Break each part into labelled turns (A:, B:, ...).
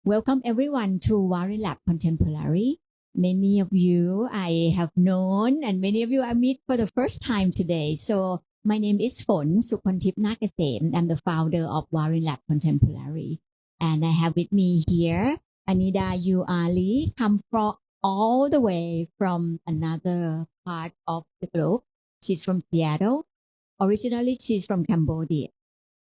A: Welcome everyone to Warin Lab Contemporary. Many of you I have known and many of you I meet for the first time today. So my name is Sukontip Nakasem. I'm the founder of Warin Lab Contemporary. And I have with me here Anida Yoeu Ali, come from all the way from another part of the globe. She's from Seattle. Originally, she's from Cambodia.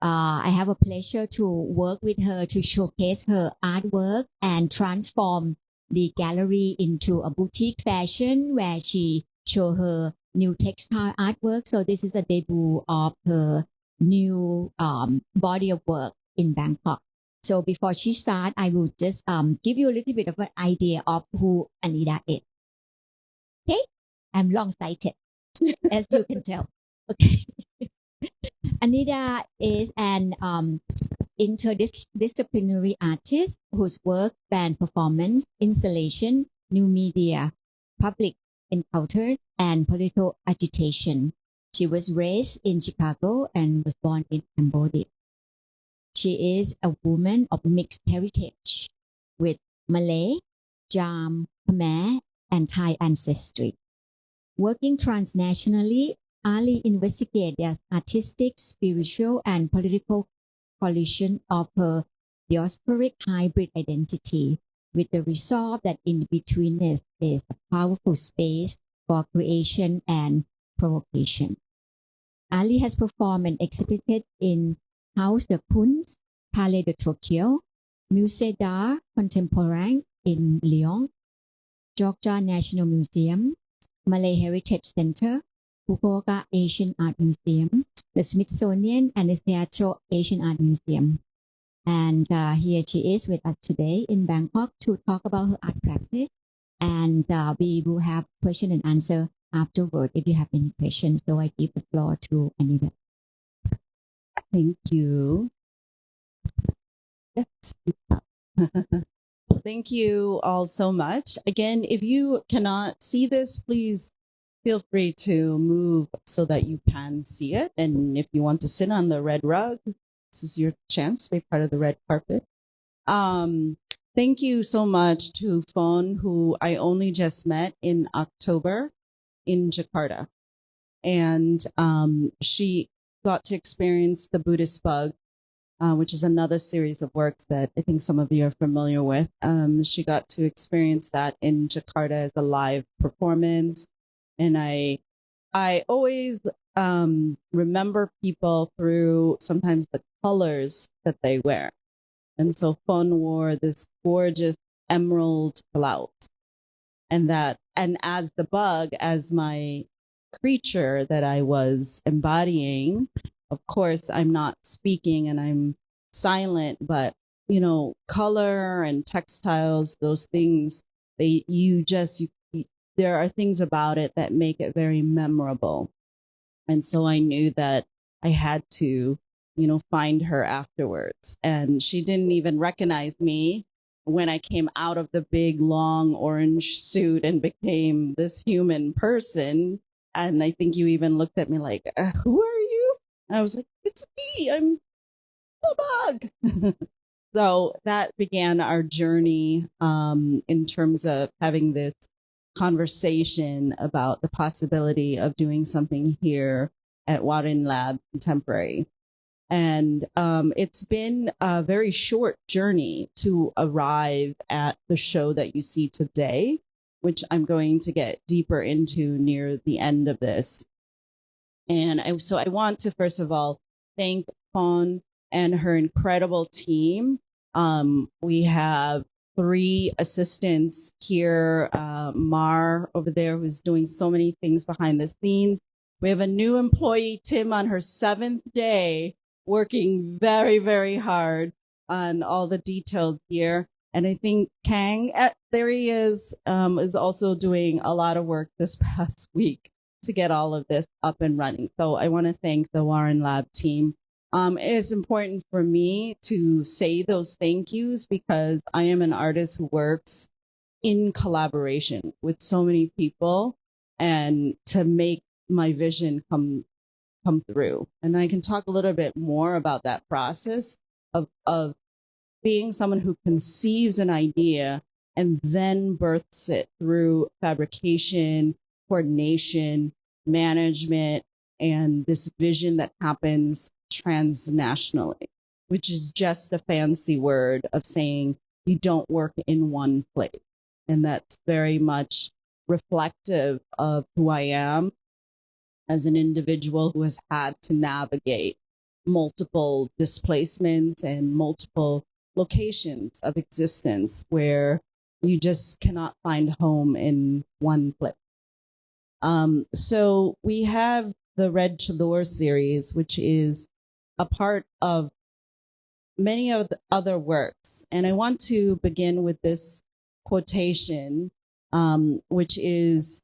A: I have a pleasure to work with her to showcase her artwork and transform the gallery into a boutique fashion where she show her new textile artwork. So this is the debut of her new body of work in Bangkok. So before she start, I will just give you a little bit of an idea of who Anida is. Okay, I'm long-sighted, as you can tell. Okay. Anida is an interdisciplinary artist whose work span performance, installation, new media, public encounters, and political agitation. She was raised in Chicago and was born in Cambodia. She is a woman of mixed heritage with Malay, Cham, Khmer, and Thai ancestry. Working transnationally, Ali investigated the artistic, spiritual, and political collision of her diasporic hybrid identity, with the resolve that in-betweenness is a powerful space for creation and provocation. Ali has performed and exhibited in House de Kunst, Palais de Tokyo, Musée d'Art Contemporain in Lyon, Georgia National Museum, Malay Heritage Center, Fukuoka Asian Art Museum, the Smithsonian and the Seattle Asian Art Museum. And here she is with us today in Bangkok to talk about her art practice. And we will have question and answer afterward if you have any questions. So I give the floor to Anida.
B: Thank you. Thank you all so much. Again, if you cannot see this, please feel free to move so that you can see it. And if you want to sit on the red rug, this is your chance to be part of the red carpet. Thank you so much to Phone, who I only just met in October in Jakarta. And she got to experience the Buddhist Bug, which is another series of works that I think some of you are familiar with. She got to experience that in Jakarta as a live performance. And I always remember people through sometimes the colors that they wear. And so Fon wore this gorgeous emerald blouse. And as the bug, as my creature that I was embodying, of course, I'm not speaking and I'm silent, but, color and textiles, those things, there are things about it that make it very memorable. And so I knew that I had to, find her afterwards. And she didn't even recognize me when I came out of the big, long orange suit and became this human person. And I think you even looked at me like, who are you? And I was like, it's me. I'm the bug. So that began our journey in terms of having this conversation about the possibility of doing something here at Warin Lab Contemporary. And it's been a very short journey to arrive at the show that you see today, which I'm going to get deeper into near the end of this. And so I want to, first of all, thank Fawn and her incredible team. We have 3 assistants here, Mar over there, who's doing so many things behind the scenes. We have a new employee, Tim, on her 7th day, working very, very hard on all the details here. And I think Kang, there he is also doing a lot of work this past week to get all of this up and running. So I want to thank the Warin Lab team. It is important for me to say those thank yous because I am an artist who works in collaboration with so many people and to make my vision come through. And I can talk a little bit more about that process of being someone who conceives an idea and then births it through fabrication, coordination, management, and this vision that happens transnationally, which is just a fancy word of saying you don't work in one place. And that's very much reflective of who I am as an individual who has had to navigate multiple displacements and multiple locations of existence where you just cannot find home in one place. So we have the Red Chador series, which is a part of many of the other works. And I want to begin with this quotation, which is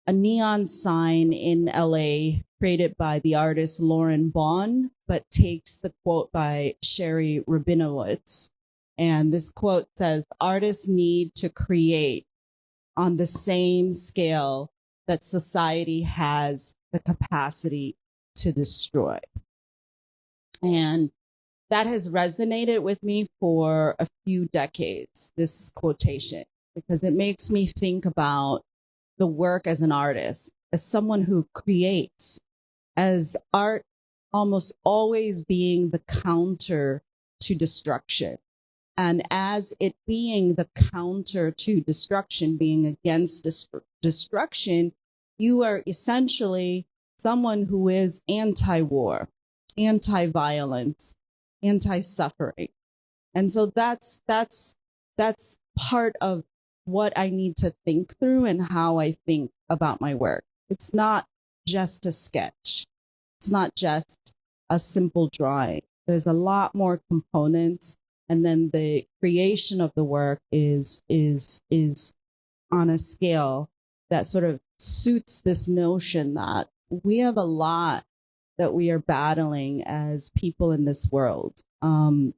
B: a neon sign in LA created by the artist Lauren Bond, but takes the quote by Sherry Rabinowitz. And this quote says, artists need to create on the same scale that society has the capacity to destroy. And that has resonated with me for a few decades, this quotation, because it makes me think about the work as an artist, as someone who creates, as art almost always being the counter to destruction. And as it being the counter to destruction, being against destruction, you are essentially someone who is anti-war, anti-violence, anti-suffering. And so that's part of what I need to think through and how I think about my work. It's not just a sketch. It's not just a simple drawing. There's a lot more components. And then the creation of the work is on a scale that sort of suits this notion that we have a lot that we are battling as people in this world. And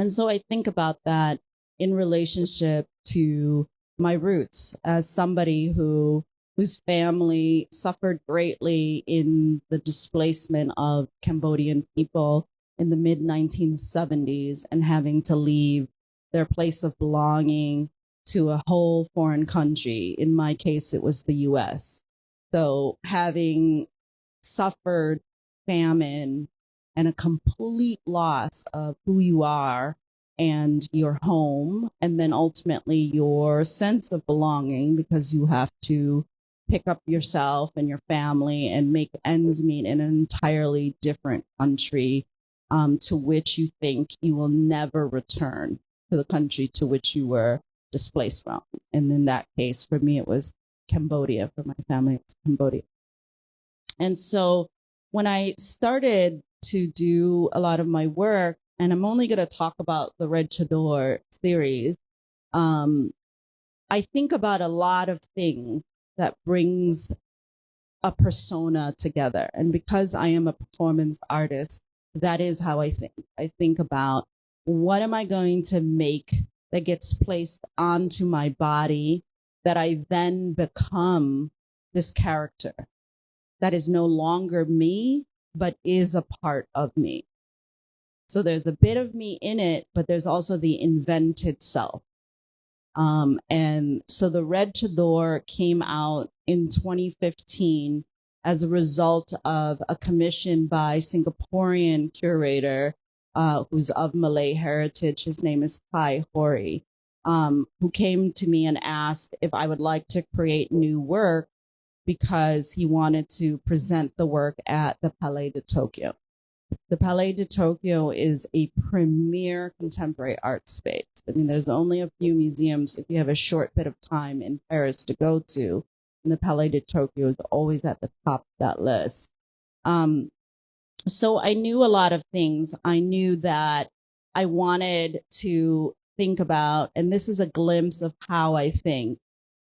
B: so I think about that in relationship to my roots as somebody whose family suffered greatly in the displacement of Cambodian people in the mid-1970s and having to leave their place of belonging to a whole foreign country. In my case, it was the US. So having suffered famine and a complete loss of who you are and your home, and then ultimately your sense of belonging, because you have to pick up yourself and your family and make ends meet in an entirely different country, to which you think you will never return, to the country to which you were displaced from. And in that case, for me, it was Cambodia. For my family, it was Cambodia. And so when I started to do a lot of my work, and I'm only going to talk about the Red Chador series, I think about a lot of things that brings a persona together. And because I am a performance artist, that is how I think. I think about, what am I going to make that gets placed onto my body that I then become this character that is no longer me, but is a part of me. So there's a bit of me in it, but there's also the invented self. And so the Red Chador came out in 2015 as a result of a commission by Singaporean curator who's of Malay heritage. His name is Kai Hori, who came to me and asked if I would like to create new work because he wanted to present the work at the Palais de Tokyo. The Palais de Tokyo is a premier contemporary art space. I mean, there's only a few museums, if you have a short bit of time in Paris to go to, and the Palais de Tokyo is always at the top of that list. So I knew a lot of things. I knew that I wanted to think about, and this is a glimpse of how I think.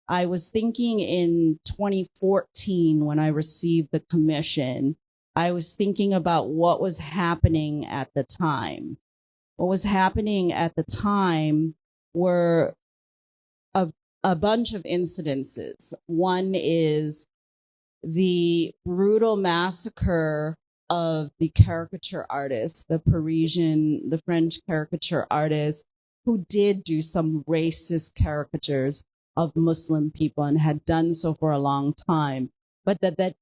B: I was thinking in 2014 when I received the commission, I was thinking about what was happening at the time. What was happening at the time were a bunch of incidences. One is the brutal massacre of the caricature artists, the French caricature artists who did do some racist caricatures of Muslim people and had done so for a long time, but that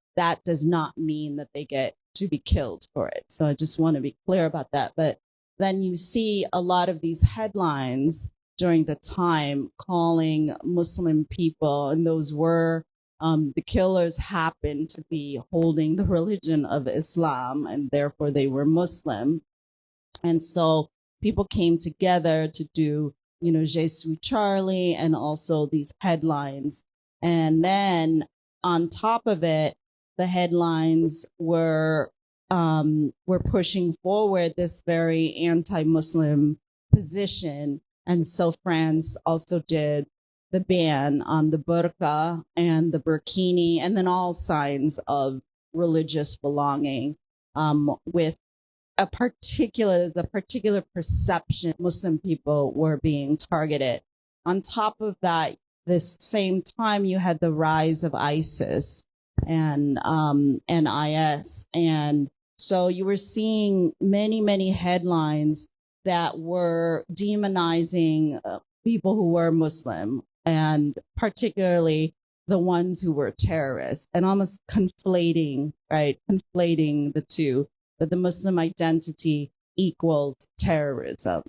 B: does not mean that they get to be killed for it. So I just want to be clear about that. But then you see a lot of these headlines during the time calling Muslim people, and those were the killers happened to be holding the religion of Islam, and therefore they were Muslim. And so people came together to do, Je suis Charlie, and also these headlines. And then on top of it, the headlines were pushing forward this very anti-Muslim position. And so France also did the ban on the burqa and the burkini, and then all signs of religious belonging, with a particular perception Muslim people were being targeted. On top of that, this same time you had the rise of ISIS and IS, and so you were seeing many headlines that were demonizing people who were Muslim, and particularly the ones who were terrorists, and almost conflating the two, that the Muslim identity equals terrorism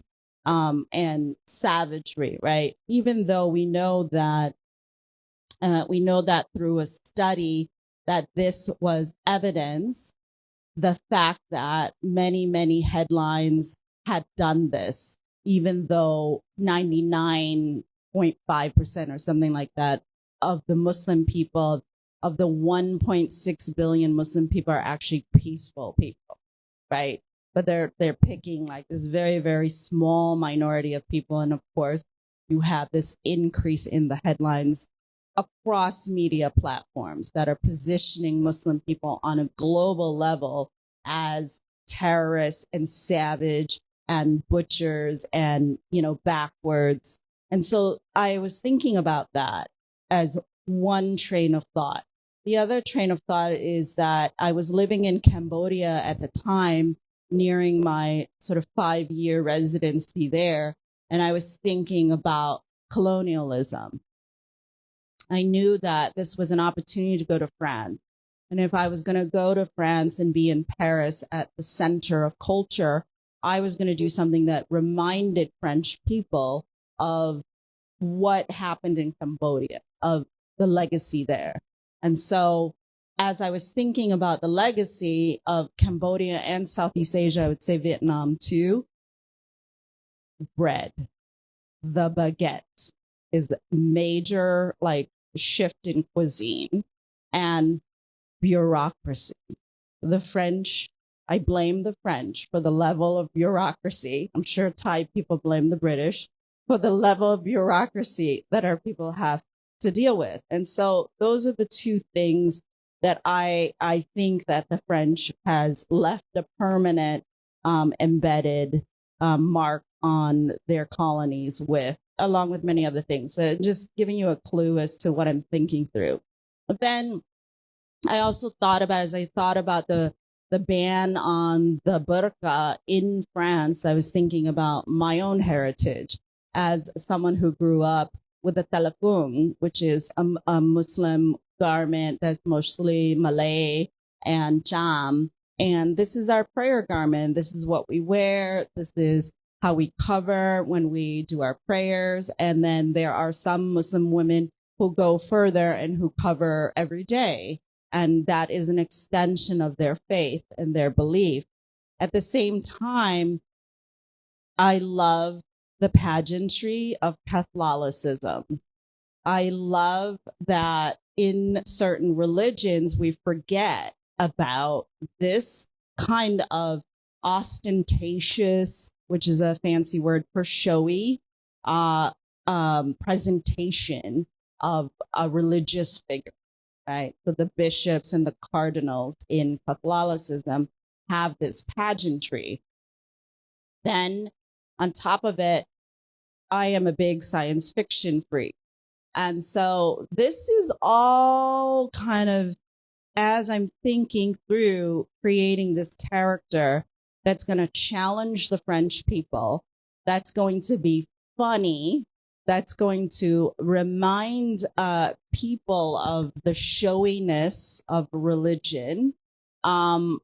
B: and savagery, right? Even though we know that through a study that this was evidence, the fact that many headlines had done this, even though 99.5% or something like that of the Muslim people, of the 1.6 billion Muslim people, are actually peaceful people, right? But they're picking like this very small minority of people, and of course you have this increase in the headlines across media platforms that are positioning Muslim people on a global level as terrorists and savage and butchers and, backwards. And so I was thinking about that as one train of thought. The other train of thought is that I was living in Cambodia at the time, nearing my sort of 5-year residency there, and I was thinking about colonialism. I knew that this was an opportunity to go to France. And if I was going to go to France and be in Paris at the center of culture, I was going to do something that reminded French people of what happened in Cambodia, of the legacy there. And so as I was thinking about the legacy of Cambodia and Southeast Asia, I would say Vietnam too, bread, the baguette is a major shift in cuisine, and bureaucracy. The French, I blame the French for the level of bureaucracy. I'm sure Thai people blame the British for the level of bureaucracy that our people have to deal with. And so those are the two things that I think that the French has left a permanent embedded mark on their colonies with, along with many other things, but just giving you a clue as to what I'm thinking through. But then I also thought about, as I thought about the ban on the burqa in France, I was thinking about my own heritage as someone who grew up with a talakung, which is a Muslim garment that's mostly Malay and Cham. And this is our prayer garment. This is what we wear. This is how we cover when we do our prayers. And then there are some Muslim women who go further and who cover every day. And that is an extension of their faith and their belief. At the same time, I love the pageantry of Catholicism. I love that in certain religions, we forget about this kind of ostentatious, which is a fancy word for showy, presentation of a religious figure, right? So the bishops and the cardinals in Catholicism have this pageantry. Then on top of it, I am a big science fiction freak. And so this is all kind of as I'm thinking through creating this character that's going to challenge the French people, that's going to be funny, that's going to remind people of the showiness of religion. I'm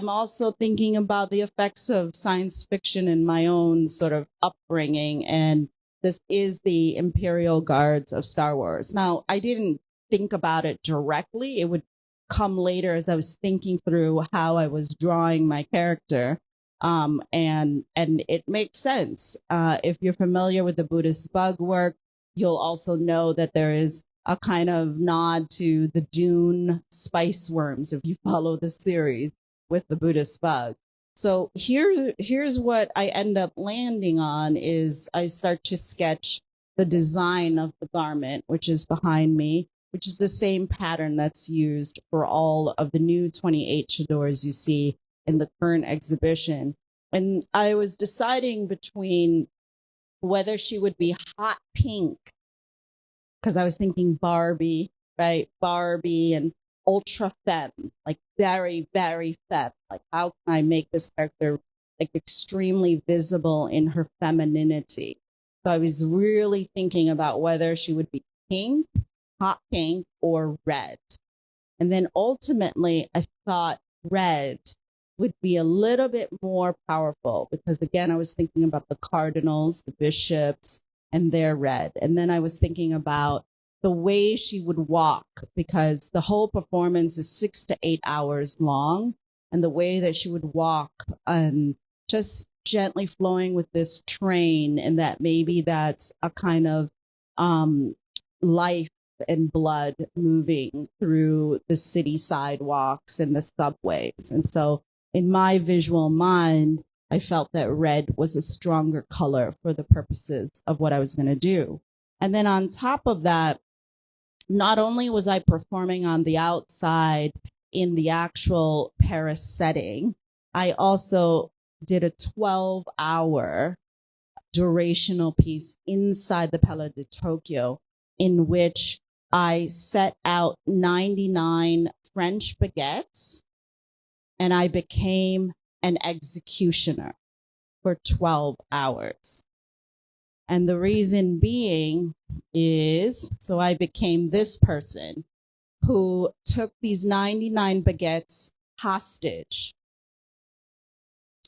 B: also thinking about the effects of science fiction in my own sort of upbringing, and this is the Imperial Guards of Star Wars. Now, I didn't think about it directly. It would come later as I was thinking through how I was drawing my character. And it makes sense. If you're familiar with the Buddhist bug work, you'll also know that there is a kind of nod to the Dune spice worms, if you follow the series with the Buddhist bug. So here's what I end up landing on is I start to sketch the design of the garment, which is behind me, which is the same pattern that's used for all of the new 28 chadors you see in the current exhibition. And I was deciding between whether she would be hot pink, because I was thinking Barbie, right? Barbie and ultra femme, like very, very femme. Like, how can I make this character like extremely visible in her femininity? So I was really thinking about whether she would be pink, hot pink, or red. And then ultimately, I thought red would be a little bit more powerful because, again, I was thinking about the cardinals, the bishops, and their red. And then I was thinking about the way she would walk, because the whole performance is 6 to 8 hours long, and the way that she would walk and just gently flowing with this train, and that maybe that's a kind of life and blood moving through the city sidewalks and the subways. And so in my visual mind, I felt that red was a stronger color for the purposes of what I was going to do. And then on top of that, not only was I performing on the outside in the actual Paris setting, I also did a 12-hour durational piece inside the Palais de Tokyo, in which I set out 99 French baguettes, and I became an executioner for 12 hours. And the reason being is, so I became this person who took these 99 baguettes hostage.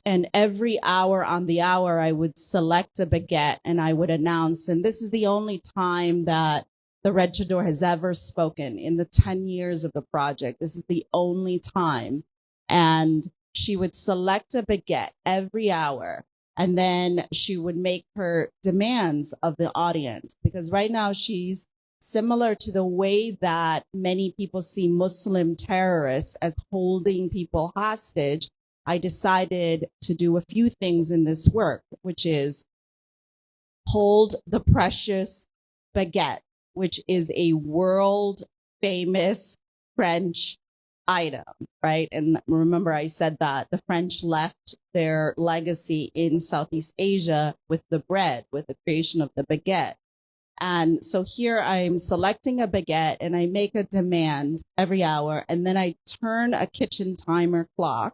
B: And every hour on the hour, I would select a baguette and I would announce, and this is the only time that the Red Chador has ever spoken in the 10 years of the project. This is the only time. And she would select a baguette every hour, and then she would make her demands of the audience, because right now she's similar to the way that many people see Muslim terrorists as holding people hostage. I decided to do a few things in this work, which is hold the precious baguette, which is a world famous French item, right? And remember, I said that the French left their legacy in Southeast Asia with the bread, with the creation of the baguette. And so here I'm selecting a baguette and I make a demand every hour, and then I turn a kitchen timer clock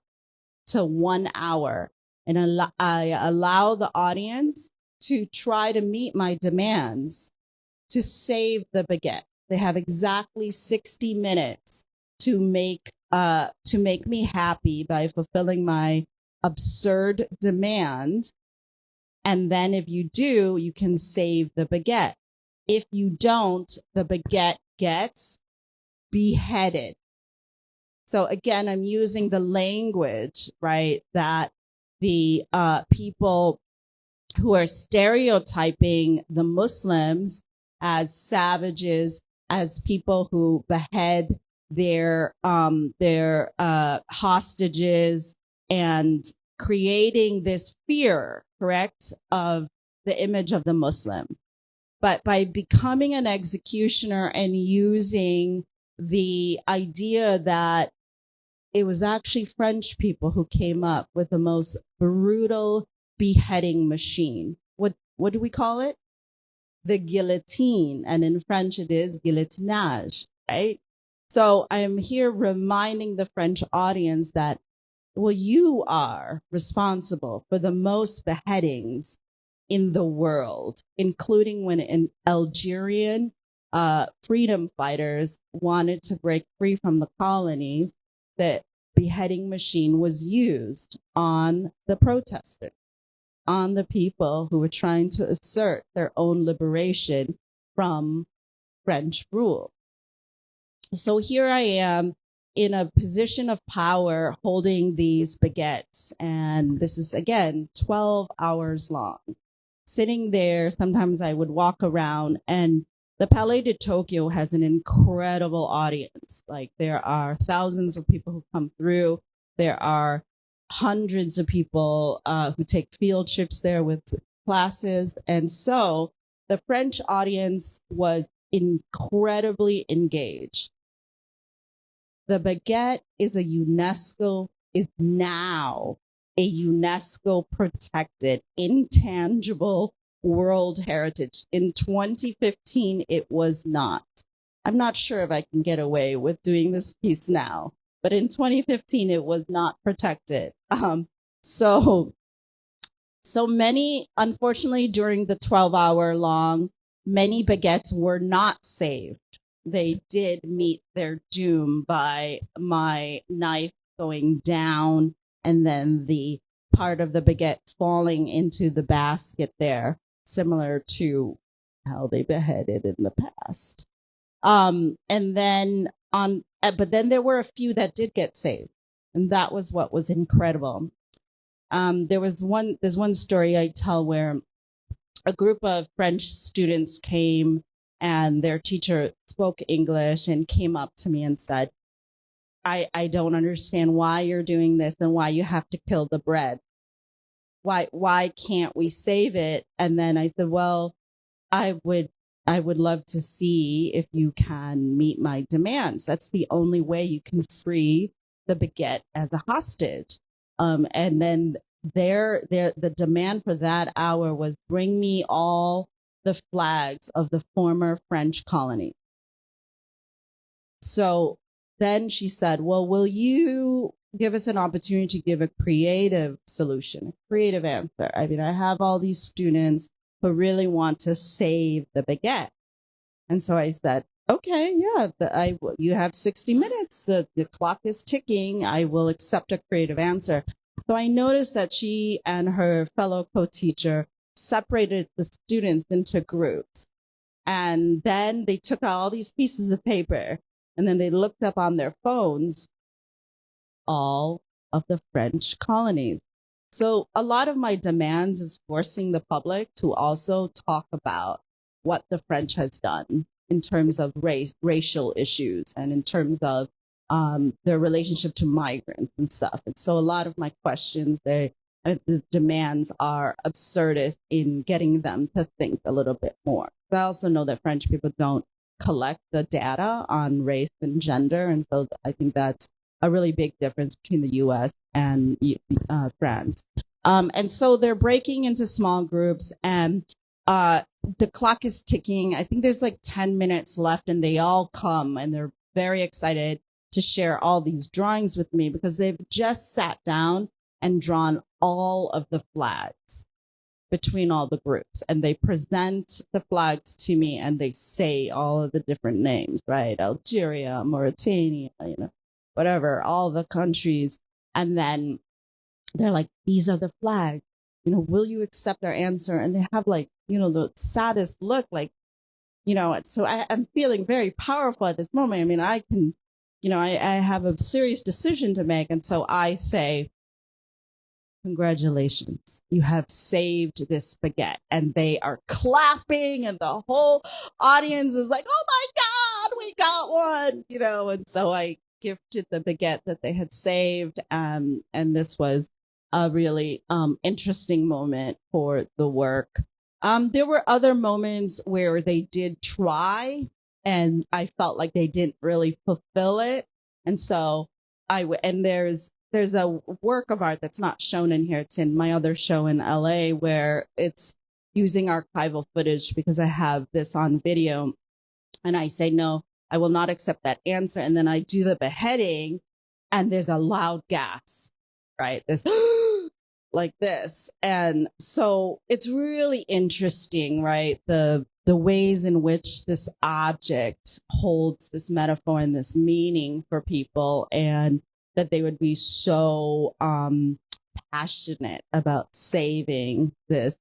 B: to 1 hour, and I allow the audience to try to meet my demands to save the baguette. They have exactly 60 minutes to make me happy by fulfilling my absurd demand. And then if you do, you can save the baguette. If you don't, the baguette gets beheaded. So again, I'm using the language, right, that the people who are stereotyping the Muslims as savages, as people who behead their hostages, and creating this fear, correct, of the image of the Muslim. But by becoming an executioner and using the idea that it was actually French people who came up with the most brutal beheading machine. What do we call it? The guillotine. And in French, it is guillotinage, right? So I'm here reminding the French audience that, well, you are responsible for the most beheadings in the world, including when an Algerian freedom fighters wanted to break free from the colonies. The beheading machine was used on the protesters, on the people who were trying to assert their own liberation from French rule. So here I am in a position of power holding these baguettes. And this is, again, 12 hours long. Sitting there, sometimes I would walk around, and the Palais de Tokyo has an incredible audience. Like, there are thousands of people who come through. There are hundreds of people who take field trips there with classes. And so the French audience was incredibly engaged. The baguette is now a UNESCO protected, intangible world heritage. In 2015, it was not. I'm not sure if I can get away with doing this piece now, but in 2015, it was not protected. So many, unfortunately, during the 12-hour long, many baguettes were not saved. They did meet their doom by my knife going down and then the part of the baguette falling into the basket there, similar to how they beheaded in the past. And then but then there were a few that did get saved, and that was what was incredible. There's one story I tell where a group of French students came, and their teacher spoke English and came up to me and said, I don't understand why you're doing this and why you have to kill the bread. Why can't we save it? And then I said, well, I would love to see if you can meet my demands. That's the only way you can free the baguette as a hostage. And then the demand for that hour was, bring me all the flags of the former French colony. So then she said, well, will you give us an opportunity to give a creative solution, a creative answer? I mean, I have all these students who really want to save the baguette. And so I said, okay, yeah, you have 60 minutes. The clock is ticking. I will accept a creative answer. So I noticed that she and her fellow co-teacher separated the students into groups. And then they took out all these pieces of paper, and then they looked up on their phones all of the French colonies. So a lot of my demands is forcing the public to also talk about what the French has done in terms of racial issues, and in terms of their relationship to migrants and stuff. And so a lot of my questions, the demands are absurdist in getting them to think a little bit more. I also know that French people don't collect the data on race and gender. And so I think that's a really big difference between the US and France. And so they're breaking into small groups, and the clock is ticking. I think there's like 10 minutes left, and they all come, and they're very excited to share all these drawings with me because they've just sat down and drawn all of the flags between all the groups, and they present the flags to me, and they say all of the different names, right? Algeria, Mauritania, whatever, all the countries. And then they're like, these are the flags, will you accept our answer? And they have like, the saddest look, like, so I'm feeling very powerful at this moment. I mean, I can, I have a serious decision to make. And so I say, congratulations, you have saved this baguette. And they are clapping, and the whole audience is like, oh my God, we got one, and so I gifted the baguette that they had saved. And this was a really interesting moment for the work. There were other moments where they did try, and I felt like they didn't really fulfill it. And so there's a work of art that's not shown in here. It's in my other show in LA, where it's using archival footage because I have this on video. And I say, no, I will not accept that answer. And then I do the beheading and there's a loud gasp, right? This like this. And so it's really interesting, right? The ways in which this object holds this metaphor and this meaning for people, and that they would be so passionate about saving this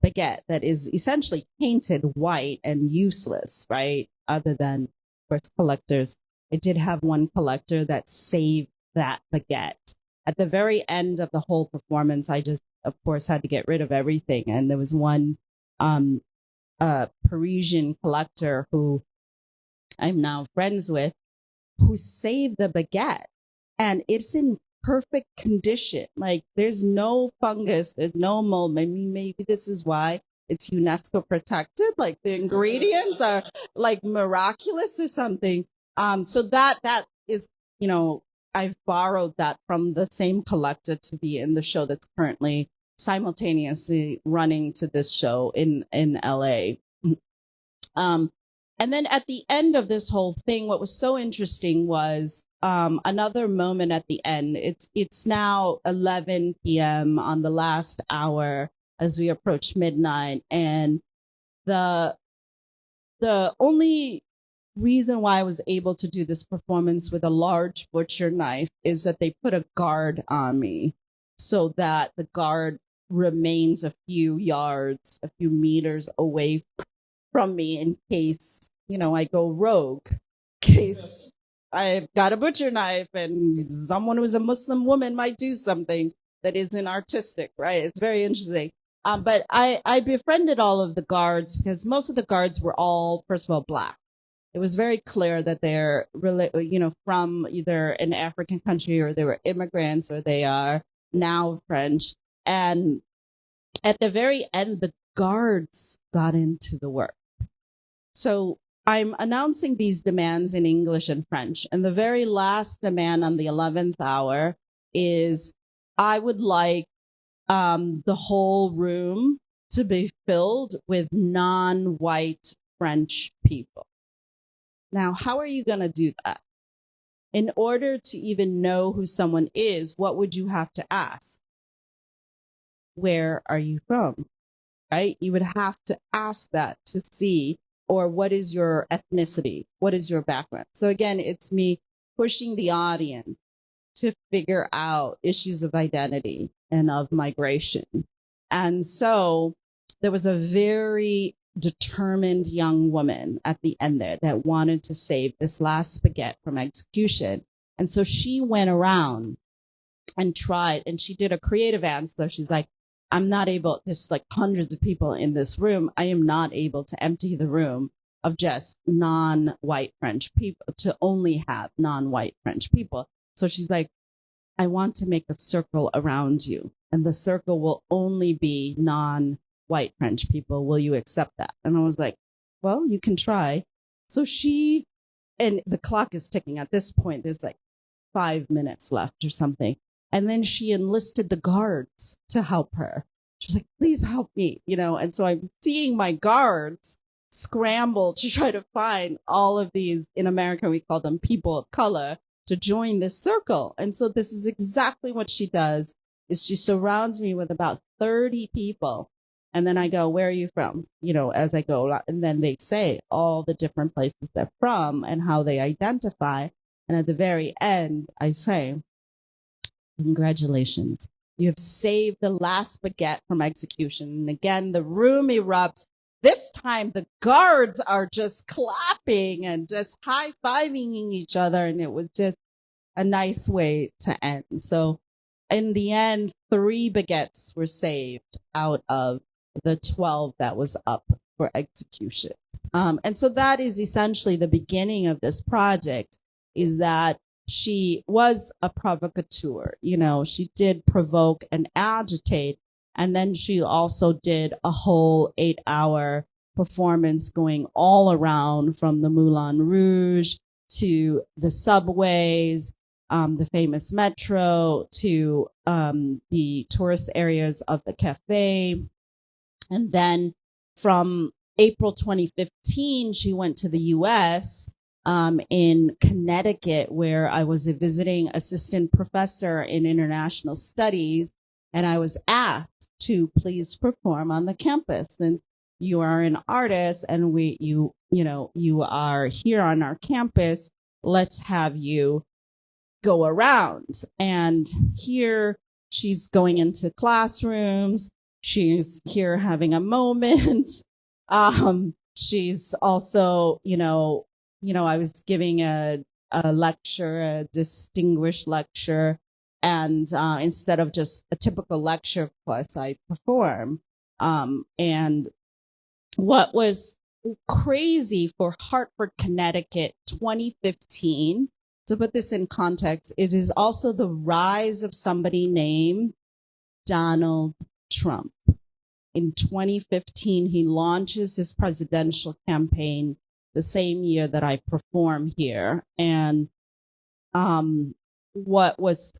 B: baguette that is essentially painted white and useless, right? Other than, of course, collectors. I did have one collector that saved that baguette. At the very end of the whole performance, I just, of course, had to get rid of everything. And there was one Parisian collector who I'm now friends with, who saved the baguette. And it's in perfect condition. Like, there's no fungus, there's no mold. Maybe this is why it's UNESCO protected. Like, the ingredients are like miraculous or something. So that is, you know, I've borrowed that from the same collector to be in the show that's currently simultaneously running to this show in LA. And then at the end of this whole thing, what was so interesting was another moment at the end. It's now 11 p.m. on the last hour as we approach midnight, and the only reason why I was able to do this performance with a large butcher knife is that they put a guard on me, so that the guard remains a few yards, a few meters away from me in case, you know, I go rogue, in case I've got a butcher knife and someone who's a Muslim woman might do something that isn't artistic, right? It's very interesting. But I befriended all of the guards because most of the guards were all, first of all, Black. It was very clear that they're, you know, from either an African country, or they were immigrants, or they are now French. And at the very end, the guards got into the work. So I'm announcing these demands in English and French. And the very last demand on the 11th hour is, I would like the whole room to be filled with non-white French people. Now, how are you going to do that? In order to even know who someone is, what would you have to ask? Where are you from? Right? You would have to ask that to see, or what is your ethnicity? What is your background? So again, it's me pushing the audience to figure out issues of identity and of migration. And so there was a very determined young woman at the end there that wanted to save this last baguette from execution. And so she went around and tried, and she did a creative answer. She's like, I'm not able, there's like hundreds of people in this room. I am not able to empty the room of just non-white French people, to only have non-white French people. So she's like, I want to make a circle around you, and the circle will only be non-white French people. Will you accept that? And I was like, well, you can try. So she, and the clock is ticking at this point, there's like 5 minutes left or something. And then she enlisted the guards to help her. She was like, please help me, you know? And so I'm seeing my guards scramble to try to find all of these, in America, we call them people of color, to join this circle. And so this is exactly what she does, is she surrounds me with about 30 people. And then I go, where are you from? You know, as I go, and then they say all the different places they're from and how they identify. And at the very end, I say, congratulations, you have saved the last baguette from execution. And again, the room erupts. This time, the guards are just clapping and just high-fiving each other. And it was just a nice way to end. So in the end, 3 baguettes were saved out of the 12 that was up for execution. And so that is essentially the beginning of this project, is that she was a provocateur. You know, she did provoke and agitate. And then she also did a whole 8-hour performance going all around, from the Moulin Rouge to the subways, the famous metro, to the tourist areas of the cafe. And then from April 2015, she went to the US in Connecticut, where I was a visiting assistant professor in international studies, and I was asked to please perform on the campus since you are an artist and you are here on our campus. Let's have you go around. And here she's going into classrooms. She's here having a moment. She's also, I was giving a lecture, a distinguished lecture. And instead of just a typical lecture, of course, I perform. And what was crazy for Hartford, Connecticut, 2015, to put this in context, it is also the rise of somebody named Donald Trump. In 2015, he launches his presidential campaign the same year that I perform here. And what was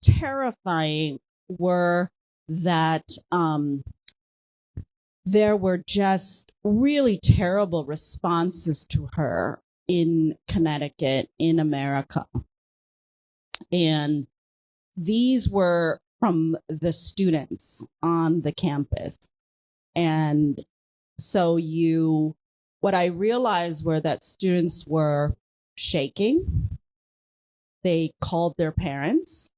B: terrifying were that there were just really terrible responses to her in Connecticut, in America. And these were from the students on the campus. And so what I realized were that students were shaking. They called their parents.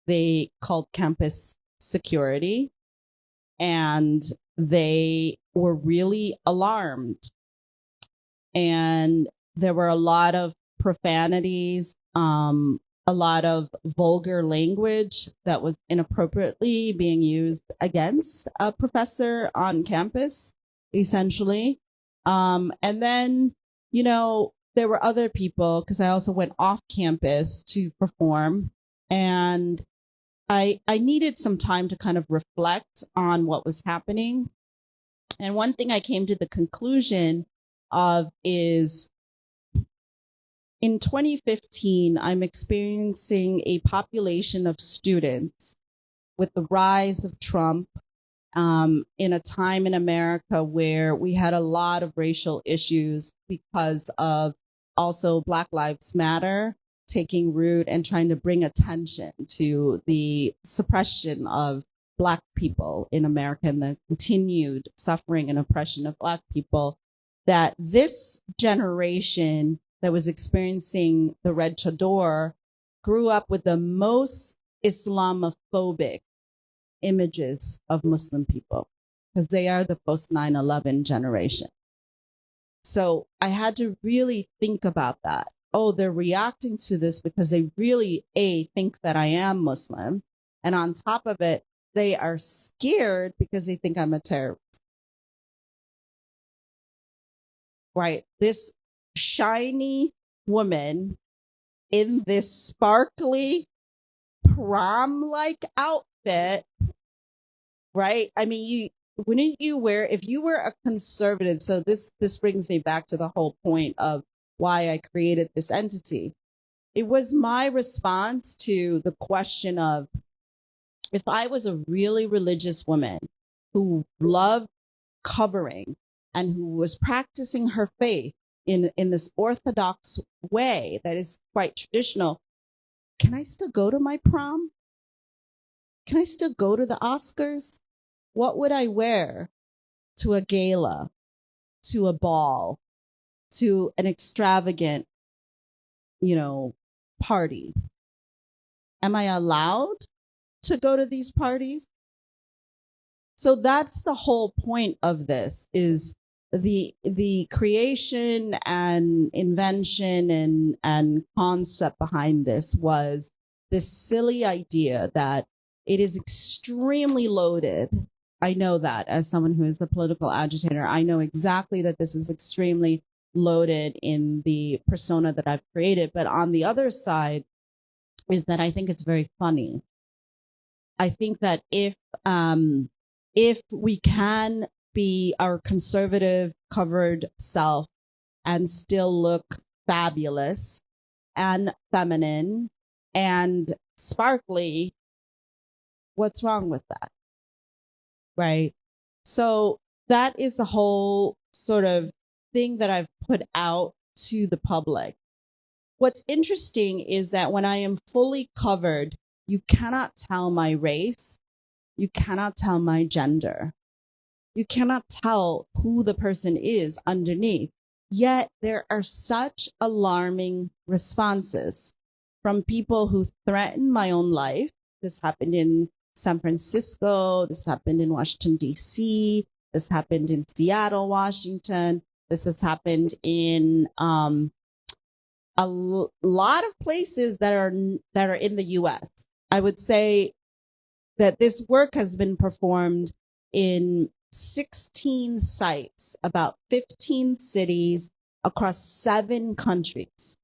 B: They called campus security. And they were really alarmed. And there were a lot of profanities, a lot of vulgar language that was inappropriately being used against a professor on campus, essentially. And then, there were other people, because I also went off campus to perform, and I needed some time to kind of reflect on what was happening. And one thing I came to the conclusion of is in 2015, I'm experiencing a population of students with the rise of Trump in a time in America where we had a lot of racial issues because of also Black Lives Matter taking root and trying to bring attention to the suppression of Black people in America and the continued suffering and oppression of Black people, that this generation that was experiencing the Red Chador grew up with the most Islamophobic images of Muslim people because they are the post 9/11 generation. So I had to really think about that. Oh, they're reacting to this because they really, think that I am Muslim. And on top of it, they are scared because they think I'm a terrorist. Right? This shiny woman in this sparkly prom-like outfit, right? I mean, wouldn't you wear, if you were a conservative, so this brings me back to the whole point of why I created this entity. It was my response to the question of, if I was a really religious woman who loved covering and who was practicing her faith in this orthodox way that is quite traditional, can I still go to my prom? Can I still go to the Oscars? What would I wear to a gala, to a ball, to an extravagant, party? Am I allowed to go to these parties? So that's the whole point of this, is the creation and invention and concept behind this was this silly idea that it is extremely loaded. I know that as someone who is a political agitator, I know exactly that this is extremely loaded in the persona that I've created. But on the other side is that I think it's very funny. I think that if we can be our conservative covered self and still look fabulous and feminine and sparkly, what's wrong with that? Right? So that is the whole sort of thing that I've put out to the public. What's interesting is that when I am fully covered, you cannot tell my race, you cannot tell my gender, you cannot tell who the person is underneath. Yet there are such alarming responses from people who threaten my own life. This happened in San Francisco, this happened in Washington, D.C., this happened in Seattle, Washington, this has happened in a lot of places that are in the U.S. I would say that this work has been performed in 16 sites, about 15 cities across 7 countries.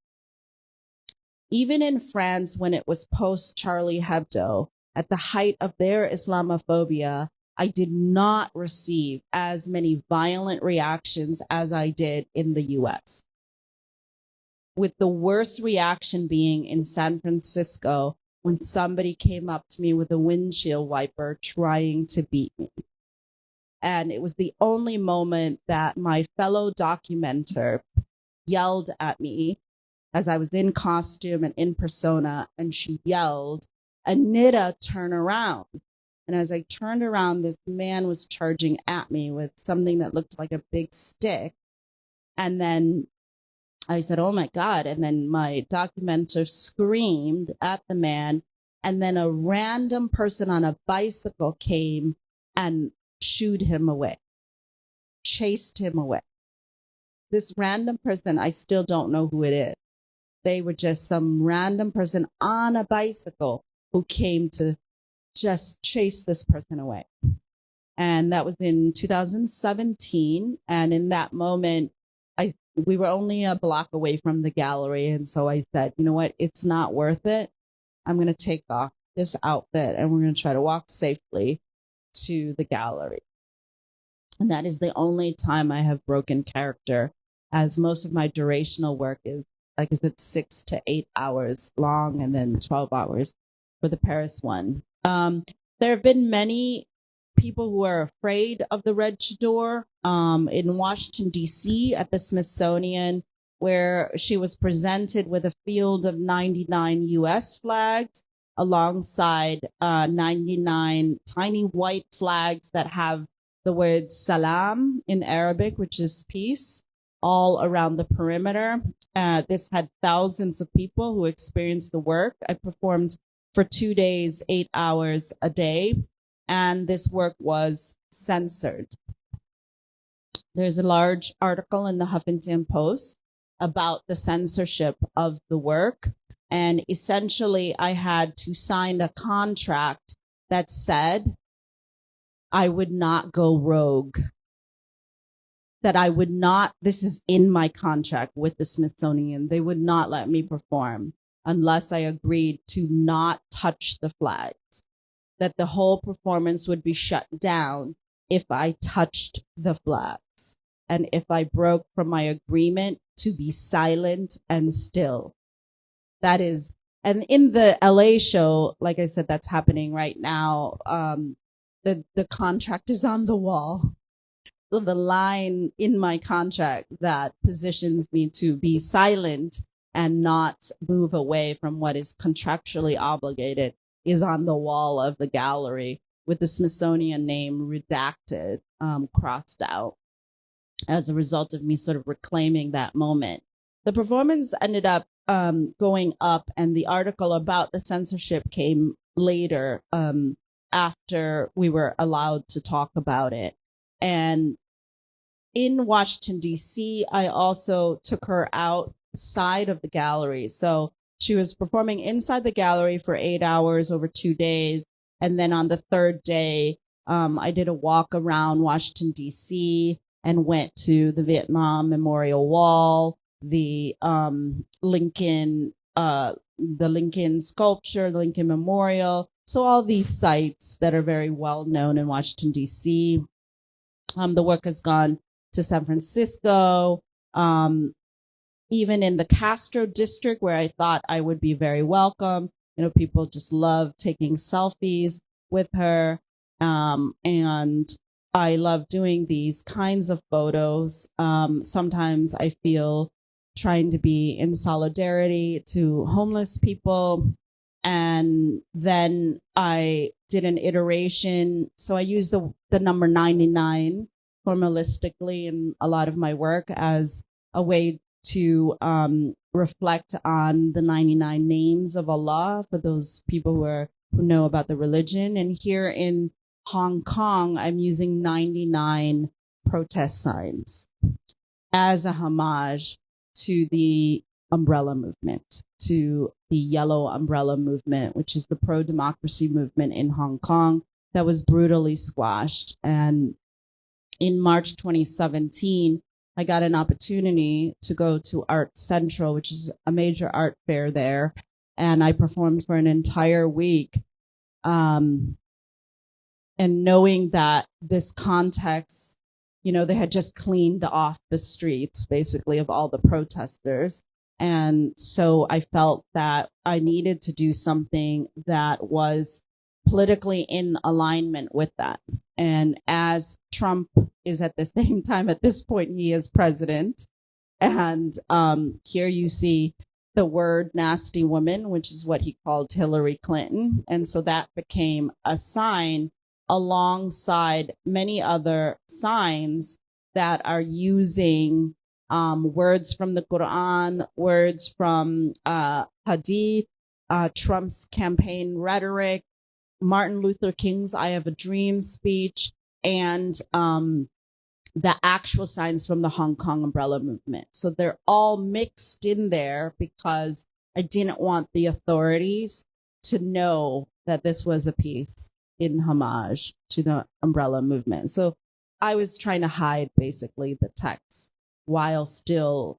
B: Even in France, when it was post Charlie Hebdo, at the height of their Islamophobia, I did not receive as many violent reactions as I did in the US. With the worst reaction being in San Francisco when somebody came up to me with a windshield wiper trying to beat me. And it was the only moment that my fellow documenter yelled at me as I was in costume and in persona, and she yelled, "Anida, turn around." And as I turned around, this man was charging at me with something that looked like a big stick. And then I said, "Oh my God." And then my documenter screamed at the man. And then a random person on a bicycle came and shooed him away, chased him away. This random person, I still don't know who it is. They were just some random person on a bicycle who came to just chase this person away. And that was in 2017. And in that moment, we were only a block away from the gallery. And so I said, you know what? It's not worth it. I'm going to take off this outfit and we're going to try to walk safely to the gallery. And that is the only time I have broken character, as most of my durational work is, like I said, 6 to 8 hours long and then 12 hours for the Paris one. There have been many people who are afraid of the Red Chador in Washington, D.C. at the Smithsonian, where she was presented with a field of 99 U.S. flags alongside 99 tiny white flags that have the word salam in Arabic, which is peace, all around the perimeter. This had thousands of people who experienced the work. I performed for 2 days, 8 hours a day, and this work was censored. There's a large article in the Huffington Post about the censorship of the work, and essentially I had to sign a contract that said I would not go rogue, that I would not, this is in my contract with the Smithsonian, they would not let me perform unless I agreed to not touch the flags, that the whole performance would be shut down if I touched the flags and if I broke from my agreement to be silent and still. That is, and in the LA show, like I said, that's happening right now. The contract is on the wall. So the line in my contract that positions me to be silent and not move away from what is contractually obligated is on the wall of the gallery with the Smithsonian name redacted, crossed out, as a result of me sort of reclaiming that moment. The performance ended up going up, and the article about the censorship came later, after we were allowed to talk about it. And in Washington, D.C., I also took her outside of the gallery. So she was performing inside the gallery for 8 hours over 2 days. And then on the third day, I did a walk around Washington, D.C., and went to the Vietnam Memorial Wall, the Lincoln sculpture, the Lincoln Memorial. So all these sites that are very well known in Washington, D.C. The work has gone to San Francisco, even in the Castro district, where I thought I would be very welcome. You know, people just love taking selfies with her. And I love doing these kinds of photos. Sometimes I feel trying to be in solidarity to homeless people. And then I did an iteration. So I used the number 99 formalistically in a lot of my work as a way to reflect on the 99 names of Allah for those people who know about the religion. And here in Hong Kong, I'm using 99 protest signs as a homage to the umbrella movement, to the yellow umbrella movement, which is the pro-democracy movement in Hong Kong that was brutally squashed. And in March 2017, I got an opportunity to go to Art Central, which is a major art fair there. And I performed for an entire week. And knowing that this context, you know, they had just cleaned off the streets, basically, of all the protesters. And so I felt that I needed to do something that was politically in alignment with that. And as Trump is at the same time, at this point, he is president. And here you see the word nasty woman, which is what he called Hillary Clinton. And so that became a sign alongside many other signs that are using words from the Quran, words from Hadith, Trump's campaign rhetoric, Martin Luther King's I Have a Dream speech, and the actual signs from the Hong Kong umbrella movement. So they're all mixed in there because I didn't want the authorities to know that this was a piece in homage to the umbrella movement. So I was trying to hide basically the text while still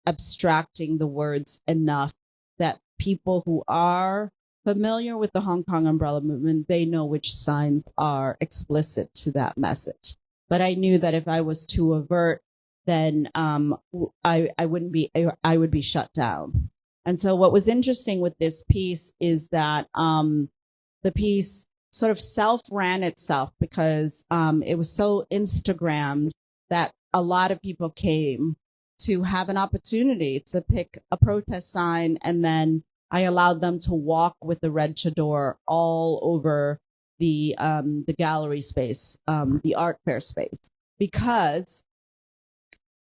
B: abstracting the words enough that people who are familiar with the Hong Kong umbrella movement, they know which signs are explicit to that message. But I knew that if I was too overt, then I would be shut down. And so what was interesting with this piece is that the piece sort of self-ran itself because it was so Instagrammed that a lot of people came to have an opportunity to pick a protest sign, and then I allowed them to walk with the Red Chador all over the gallery space, the art fair space, because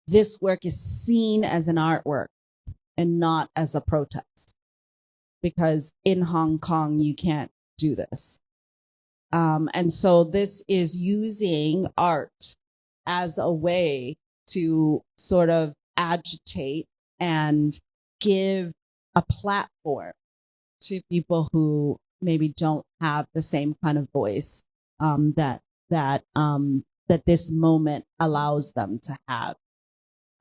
B: this work is seen as an artwork and not as a protest. Because in Hong Kong, you can't do this. And so this is using art as a way to sort of agitate and give a platform to people who maybe don't have the same kind of voice that this moment allows them to have.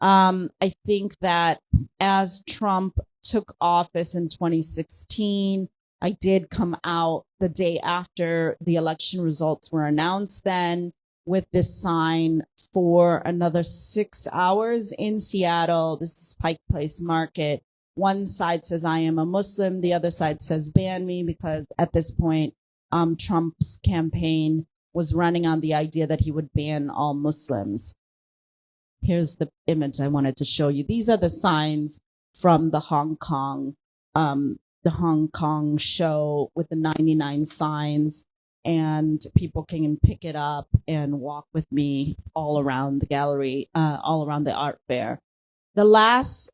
B: I think that as Trump took office in 2016, I did come out the day after the election results were announced then with this sign for another 6 hours in Seattle. This is Pike Place Market. One side says, I am a Muslim. The other side says, ban me, because at this point, Trump's campaign was running on the idea that he would ban all Muslims. Here's the image I wanted to show you. These are the signs from the Hong Kong show with the 99 signs, and people can pick it up and walk with me all around the gallery, all around the art fair. The last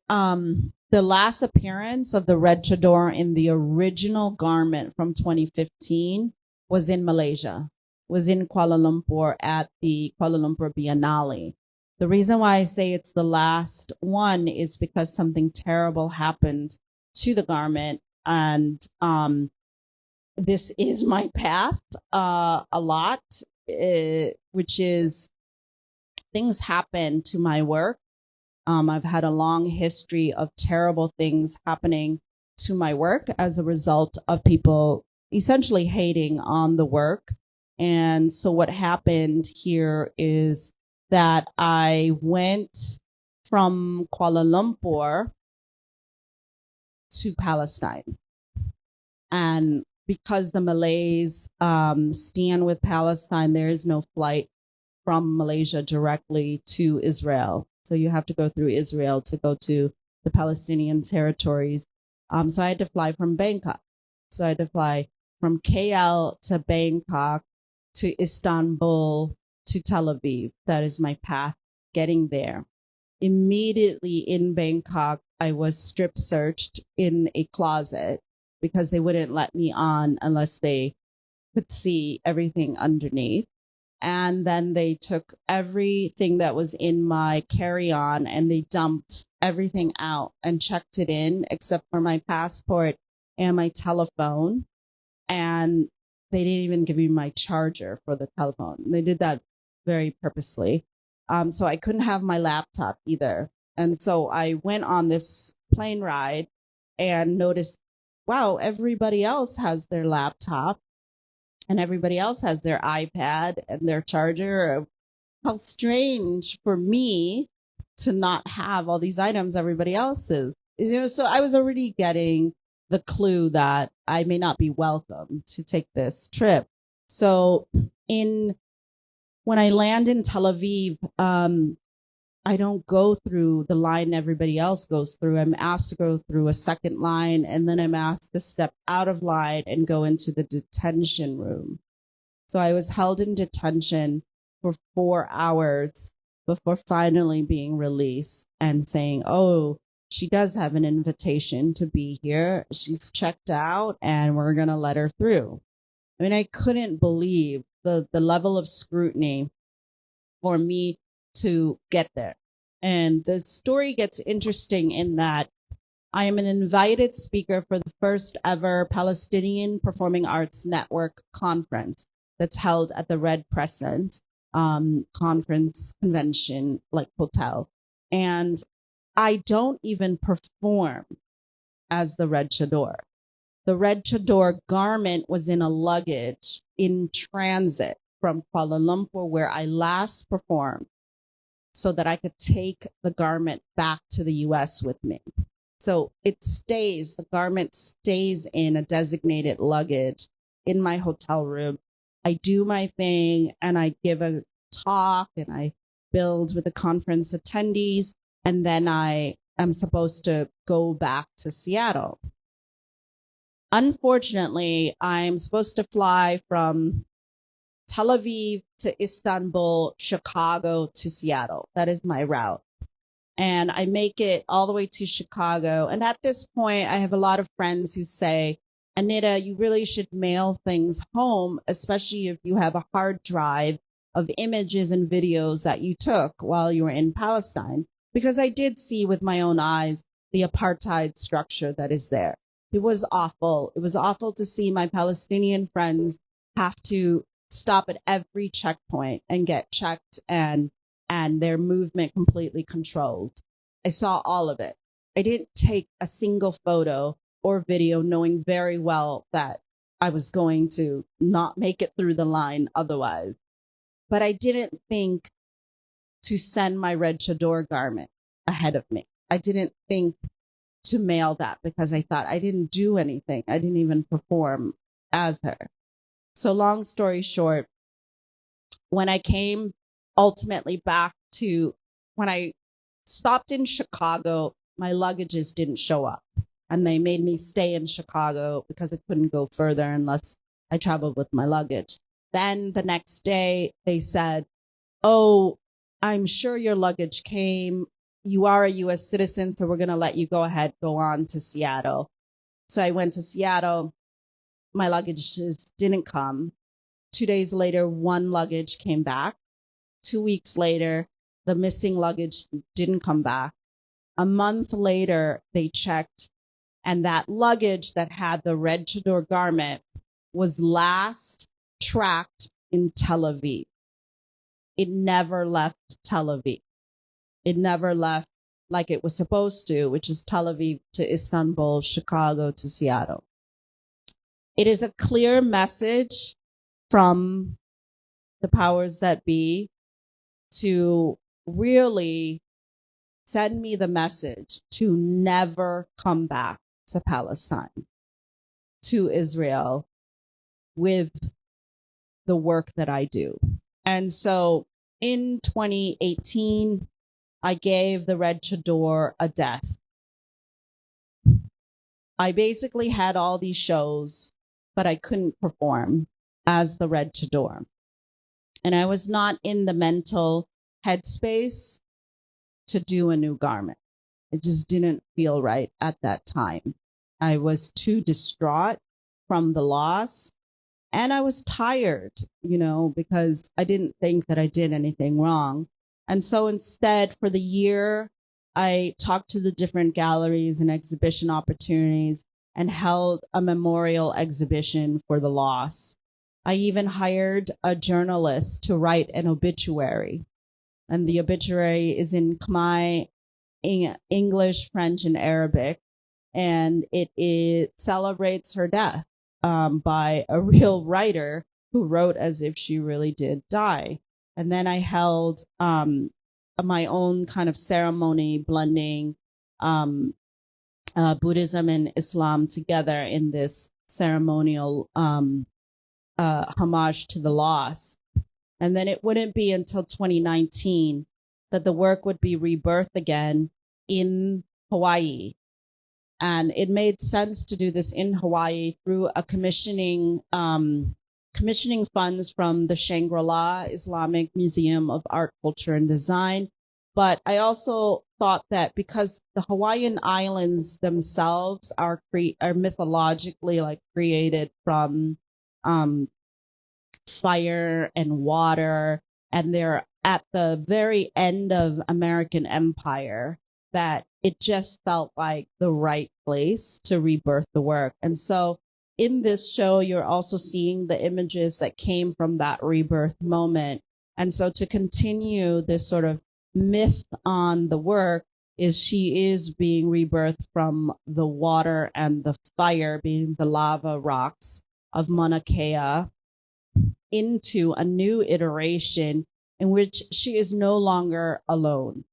B: appearance of the Red Chador in the original garment from 2015 was in Malaysia, was in Kuala Lumpur at the Kuala Lumpur Biennale. The reason why I say it's the last one is because something terrible happened to the garment, and this is my path a lot, which is things happen to my work. I've had a long history of terrible things happening to my work as a result of people essentially hating on the work. And so what happened here is that I went from Kuala Lumpur to Palestine. And because the Malays stand with Palestine, there is no flight from Malaysia directly to Israel. So you have to go through Israel to go to the Palestinian territories. So I had to fly from Bangkok. So I had to fly from KL to Bangkok to Istanbul to Tel Aviv. That is my path getting there. Immediately in Bangkok, I was strip searched in a closet because they wouldn't let me on unless they could see everything underneath. And then they took everything that was in my carry-on and they dumped everything out and checked it in except for my passport and my telephone. And they didn't even give me my charger for the telephone. They did that very purposely. So I couldn't have my laptop either. And so I went on this plane ride and noticed, wow, everybody else has their laptop and everybody else has their iPad and their charger. How strange for me to not have all these items everybody else is. So I was already getting the clue that I may not be welcome to take this trip. So when I land in Tel Aviv, I don't go through the line everybody else goes through. I'm asked to go through a second line, and then I'm asked to step out of line and go into the detention room. So I was held in detention for 4 hours before finally being released and saying, oh, she does have an invitation to be here. She's checked out and we're going to let her through. I mean, I couldn't believe the level of scrutiny for me to get there. And the story gets interesting in that I am an invited speaker for the first ever Palestinian Performing Arts Network conference that's held at the Red Crescent conference convention like hotel. And I don't even perform as the Red Chador. The Red Chador garment was in a luggage in transit from Kuala Lumpur, where I last performed, so that I could take the garment back to the US with me. So the garment stays in a designated luggage in my hotel room. I do my thing and I give a talk and I build with the conference attendees. And then I am supposed to go back to Seattle. Unfortunately, I'm supposed to fly from Tel Aviv to Istanbul, Chicago to Seattle. That is my route. And I make it all the way to Chicago. And at this point, I have a lot of friends who say, Anida, you really should mail things home, especially if you have a hard drive of images and videos that you took while you were in Palestine. Because I did see with my own eyes the apartheid structure that is there. It was awful. It was awful to see my Palestinian friends have to stop at every checkpoint and get checked and their movement completely controlled. I saw all of it. I didn't take a single photo or video knowing very well that I was going to not make it through the line otherwise. But I didn't think to send my Red Chador garment ahead of me. I didn't think to mail that because I thought I didn't do anything. I didn't even perform as her. So long story short, when I came ultimately back to, when I stopped in Chicago, my luggages didn't show up. And they made me stay in Chicago because I couldn't go further unless I traveled with my luggage. Then the next day they said, oh, I'm sure your luggage came. You are a US citizen, so we're going to let you go ahead, go on to Seattle. So I went to Seattle. My luggage just didn't come. 2 days later, one luggage came back. 2 weeks later, the missing luggage didn't come back. A month later, they checked, and that luggage that had the Red Chador garment was last tracked in Tel Aviv. It never left Tel Aviv. It never left like it was supposed to, which is Tel Aviv to Istanbul, Chicago to Seattle. It is a clear message from the powers that be to really send me the message to never come back to Palestine, to Israel, with the work that I do. And so in 2018, I gave the Red Chador a death. I basically had all these shows, but I couldn't perform as the Red Chador. And I was not in the mental headspace to do a new garment. It just didn't feel right at that time. I was too distraught from the loss. And I was tired, because I didn't think that I did anything wrong. And so instead, for the year, I talked to the different galleries and exhibition opportunities and held a memorial exhibition for the loss. I even hired a journalist to write an obituary. And the obituary is in Khmer, English, French, and Arabic. And it celebrates her death by a real writer who wrote as if she really did die. And then I held my own kind of ceremony blending Buddhism and Islam together in this ceremonial homage to the loss. And then it wouldn't be until 2019 that the work would be rebirthed again in Hawaii. And it made sense to do this in Hawaii through a commissioning funds from the Shangri-La Islamic Museum of Art, Culture, and Design. But I also thought that because the Hawaiian Islands themselves are mythologically like created from fire and water, and they're at the very end of American Empire, that it just felt like the right place to rebirth the work. And so in this show, you're also seeing the images that came from that rebirth moment. And so to continue this sort of myth on the work is she is being rebirthed from the water and the fire, being the lava rocks of Mauna Kea, into a new iteration in which she is no longer alone.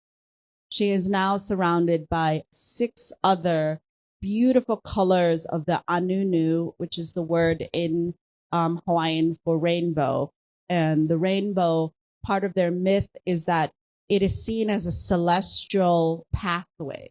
B: She is now surrounded by 6 other beautiful colors of the anunu, which is the word in Hawaiian for rainbow. And the rainbow, part of their myth is that it is seen as a celestial pathway.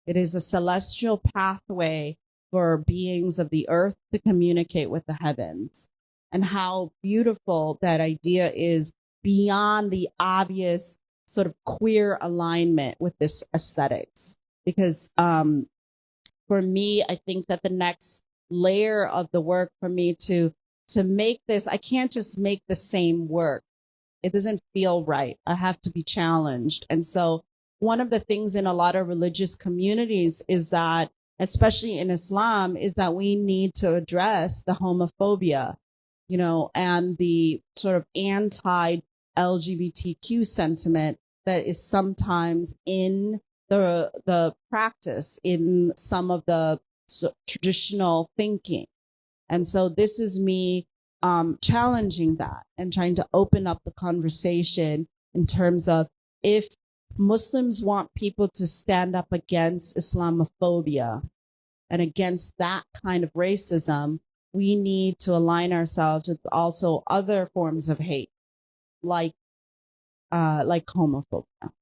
B: It is a celestial pathway for beings of the earth to communicate with the heavens. And how beautiful that idea is beyond the obvious sort of queer alignment with this aesthetics. Because for me, I think that the next layer of the work for me to make this, I can't just make the same work. It doesn't feel right. I have to be challenged. And so one of the things in a lot of religious communities is that, especially in Islam, is that we need to address the homophobia, and the sort of anti-LGBTQ sentiment that is sometimes in the practice in some of the traditional thinking. And so this is me challenging that and trying to open up the conversation in terms of, if Muslims want people to stand up against Islamophobia and against that kind of racism, we need to align ourselves with also other forms of hate, like homophobia.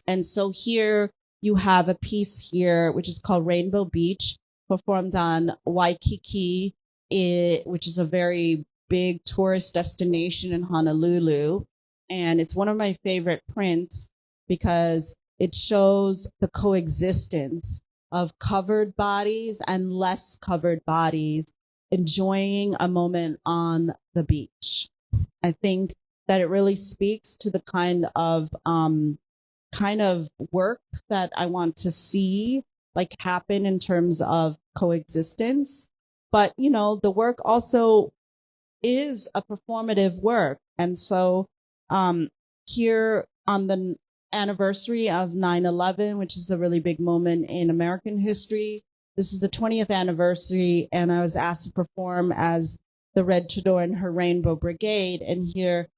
B: And so here you have a piece here, which is called Rainbow Beach, performed on Waikiki, which is a very big tourist destination in Honolulu. And it's one of my favorite prints because it shows the coexistence of covered bodies and less covered bodies enjoying a moment on the beach. I think that it really speaks to the kind of work that I want to see like happen in terms of coexistence. But, the work also is a performative work. And so here on the anniversary of 9/11, which is a really big moment in American history, this is the 20th anniversary, and I was asked to perform as the Red Chador and her Rainbow Brigade. And here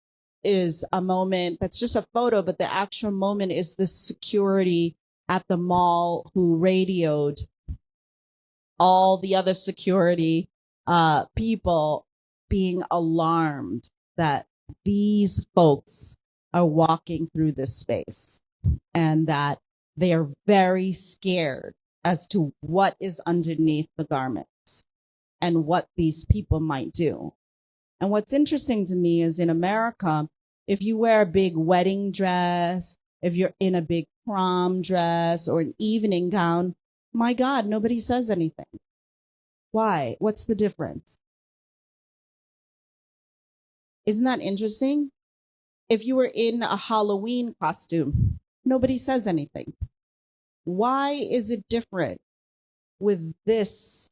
B: is a moment that's just a photo, but the actual moment is the security at the mall who radioed all the other security people being alarmed that these folks are walking through this space, and that they are very scared as to what is underneath the garments and what these people might do. And what's interesting to me is in America, if you wear a big wedding dress, if you're in a big prom dress or an evening gown, my God, nobody says anything. Why? What's the difference? Isn't that interesting? If you were in a Halloween costume, nobody says anything. Why is it different with this?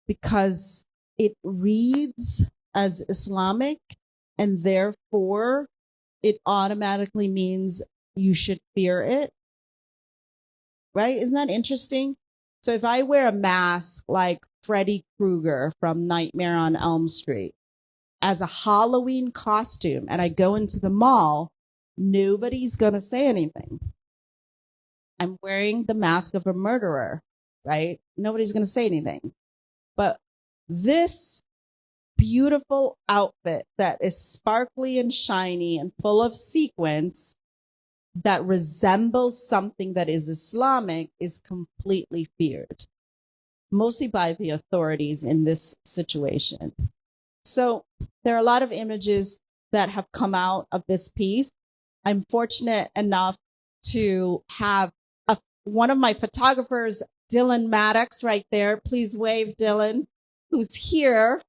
B: Because it reads as Islamic, and therefore it automatically means you should fear it, right? Isn't that interesting? So if I wear a mask like Freddy Krueger from Nightmare on Elm Street as a Halloween costume and I go into the mall, nobody's going to say anything. I'm wearing the mask of a murderer, right? Nobody's going to say anything. But this beautiful outfit that is sparkly and shiny and full of sequins that resembles something that is Islamic is completely feared, mostly by the authorities in this situation. So there are a lot of images that have come out of this piece. I'm fortunate enough to have one of my photographers, Dylan Maddox, right there. Please wave, Dylan, who's here,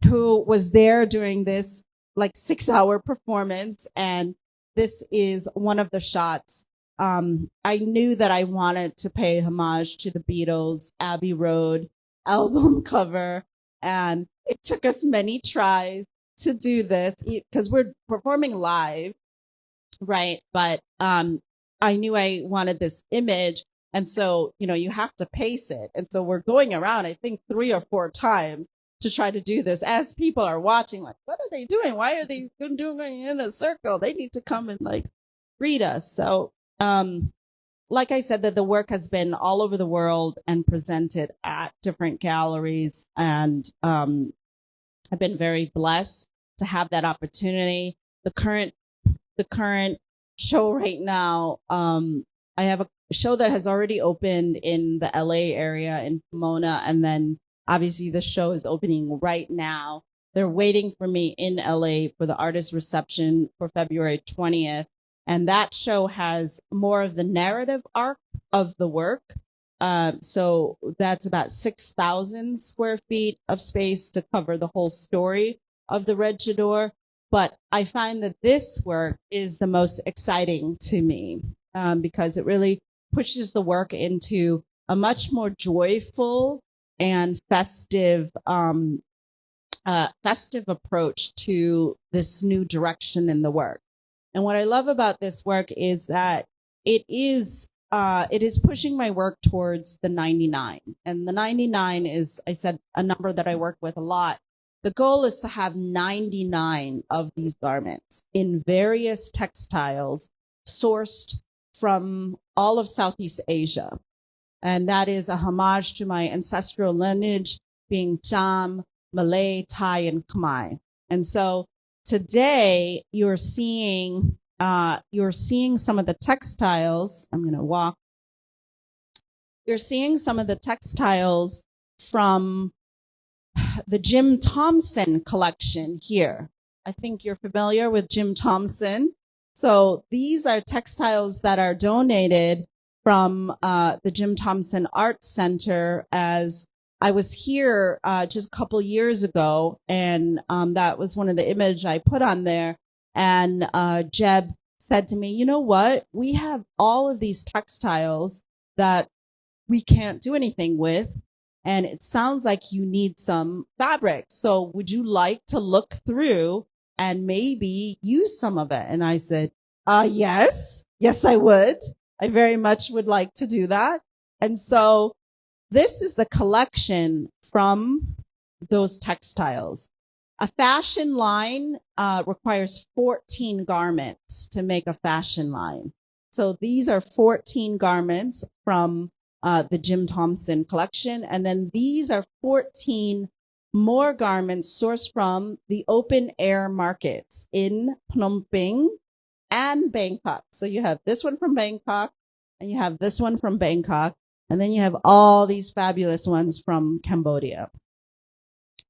B: who was there during this like 6-hour performance. And this is one of the shots. I knew that I wanted to pay homage to the Beatles' Abbey Road album cover. And it took us many tries to do this because we're performing live, right? But I knew I wanted this image. And so, you have to pace it. And so we're going around, I think 3 or 4 times to try to do this as people are watching, like, what are they doing? Why are they doing in a circle? They need to come and like greet us. So, like I said, that the work has been all over the world and presented at different galleries. And I've been very blessed to have that opportunity. The current show right now, I have a show that has already opened in the LA area in Pomona, and then obviously the show is opening right now. They're waiting for me in LA for the artist reception for February 20th. And that show has more of the narrative arc of the work. So that's about 6,000 square feet of space to cover the whole story of the Red Chador. But I find that this work is the most exciting to me because it really pushes the work into a much more joyful and festive approach to this new direction in the work. And what I love about this work is that it is pushing my work towards the 99. And the 99 is, I said, a number that I work with a lot. The goal is to have 99 of these garments in various textiles sourced from all of Southeast Asia. And that is a homage to my ancestral lineage being Cham, Malay, Thai, and Khmer. And so today you're seeing some of the textiles. I'm going to walk. You're seeing some of the textiles from the Jim Thompson collection here. I think you're familiar with Jim Thompson. So these are textiles that are donated from the Jim Thompson Art Center. As I was here just a couple years ago, and that was one of the images I put on there. And Jeb said to me, you know what? We have all of these textiles that we can't do anything with. And it sounds like you need some fabric. So would you like to look through and maybe use some of it? And I said, yes, I would. I very much would like to do that. And so this is the collection from those textiles. A fashion line requires 14 garments to make a fashion line. So these are 14 garments from the Jim Thompson collection. And then these are 14 more garments sourced from the open air markets in Phnom Penh and Bangkok. So you have this one from Bangkok, and you have this one from Bangkok, and then you have all these fabulous ones from Cambodia.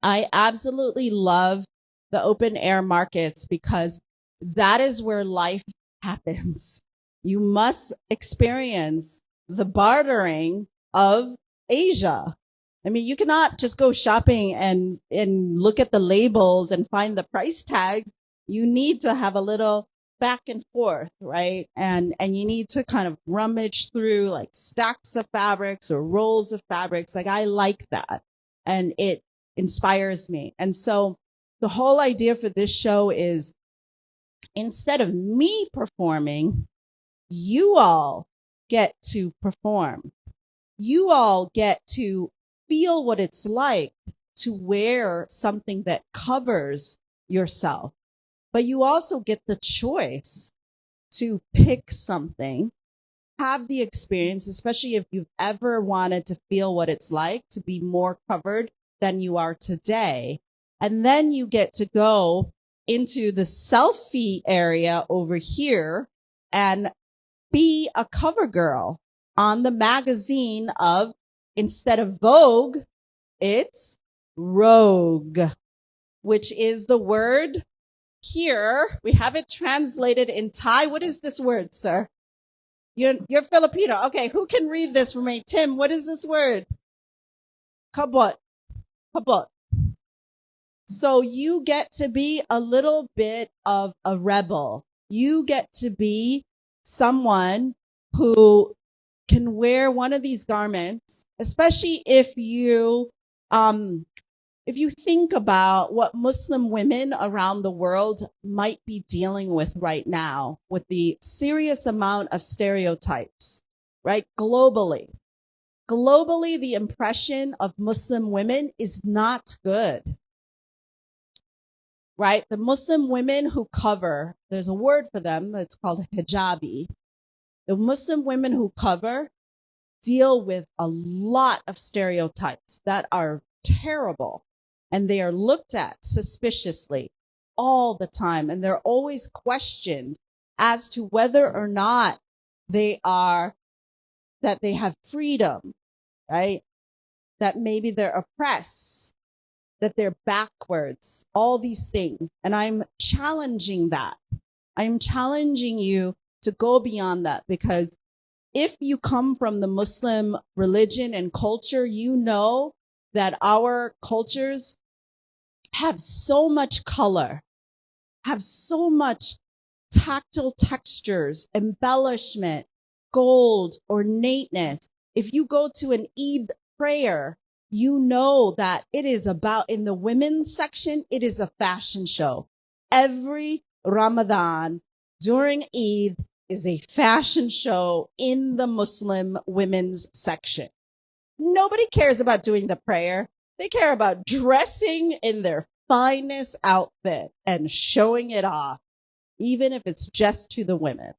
B: I absolutely love the open air markets because that is where life happens. You must experience the bartering of Asia. I mean, you cannot just go shopping and look at the labels and find the price tags. You need to have a little back and forth, right? And you need to kind of rummage through like stacks of fabrics or rolls of fabrics. Like I like that. And it inspires me. And so the whole idea for this show is instead of me performing, you all get to perform. You all get to feel what it's like to wear something that covers yourself. But you also get the choice to pick something, have the experience, especially if you've ever wanted to feel what it's like to be more covered than you are today. And then you get to go into the selfie area over here and be a cover girl on the magazine of, instead of Vogue, it's Rogue, which is the word here. We have it translated in Thai. What is this word, sir? You're Filipino. Okay, who can read this for me? Tim, what is this word? Kabot. Kabot. So you get to be a little bit of a rebel. You get to be someone who can wear one of these garments, especially if you think about what Muslim women around the world might be dealing with right now with the serious amount of stereotypes, right? Globally, the impression of Muslim women is not good, right? The Muslim women who cover, there's a word for them, it's called hijabi. The Muslim women who cover deal with a lot of stereotypes that are terrible, and they are looked at suspiciously all the time, and they're always questioned as to whether or not they have freedom, right? That maybe they're oppressed, that they're backwards, all these things. And I'm challenging that. I'm challenging you to go beyond that, because if you come from the Muslim religion and culture, you know that our cultures have so much color, have so much tactile textures, embellishment, gold, ornateness. If you go to an Eid prayer, you know that it is about, in the women's section, it is a fashion show. Every Ramadan during Eid is a fashion show in the Muslim women's section. Nobody cares about doing the prayer. They care about dressing in their finest outfit and showing it off, even if it's just to the women.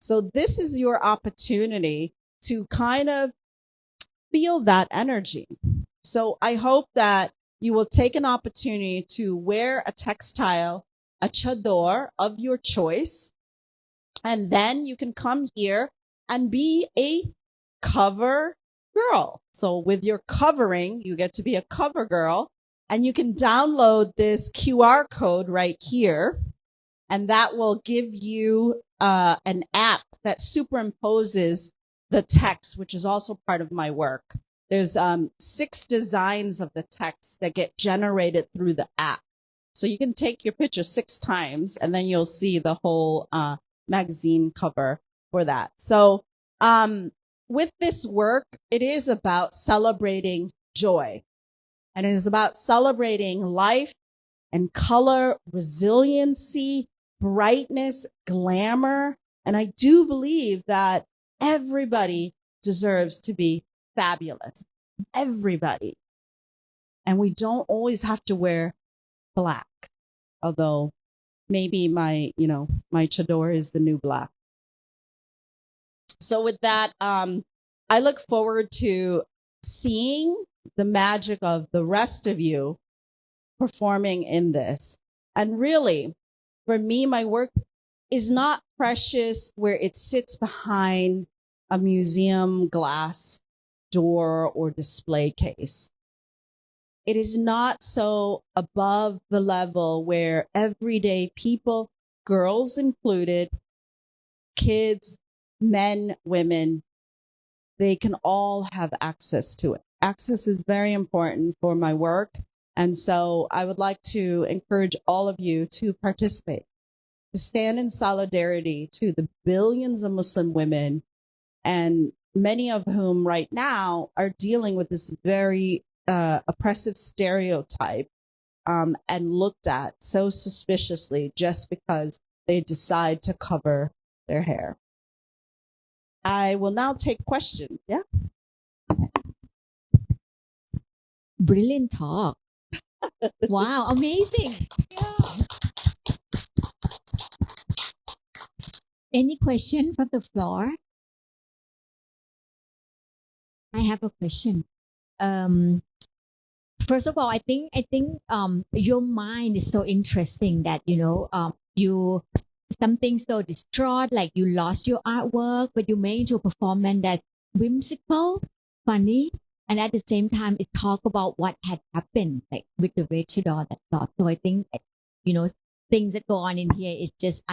B: So this is your opportunity to kind of feel that energy. So I hope that you will take an opportunity to wear a textile, a chador of your choice, and then you can come here and be a cover girl. So with your covering, you get to be a cover girl, and you can download this QR code right here, and that will give you an app that superimposes the text, which is also part of my work. There's 6 designs of the text that get generated through the app. So you can take your picture 6 times, and then you'll see the whole magazine cover for that. So with this work, it is about celebrating joy, and it is about celebrating life and color, resiliency, brightness, glamour. And I do believe that everybody deserves to be fabulous. Everybody. And we don't always have to wear black, although maybe my chador is the new black. So with that, I look forward to seeing the magic of the rest of you performing in this. And really, for me, my work is not precious where it sits behind a museum glass door or display case. It is not so above the level where everyday people, girls included, kids, men, women, they can all have access to it. Access is very important for my work. And so I would like to encourage all of you to participate, to stand in solidarity to the billions of Muslim women, and many of whom right now are dealing with this very oppressive stereotype and looked at so suspiciously just because they decide to cover their hair. I will now take questions. Yeah.
A: Brilliant talk. Wow, amazing. Yeah. Any question from the floor? I have a question. First of all, I think your mind is so interesting that you something so distraught, like you lost your artwork, but you made into a performance that whimsical, funny, and at the same time it talk about what had happened, like with the Red Chador, that thought. So I think things that go on in here is just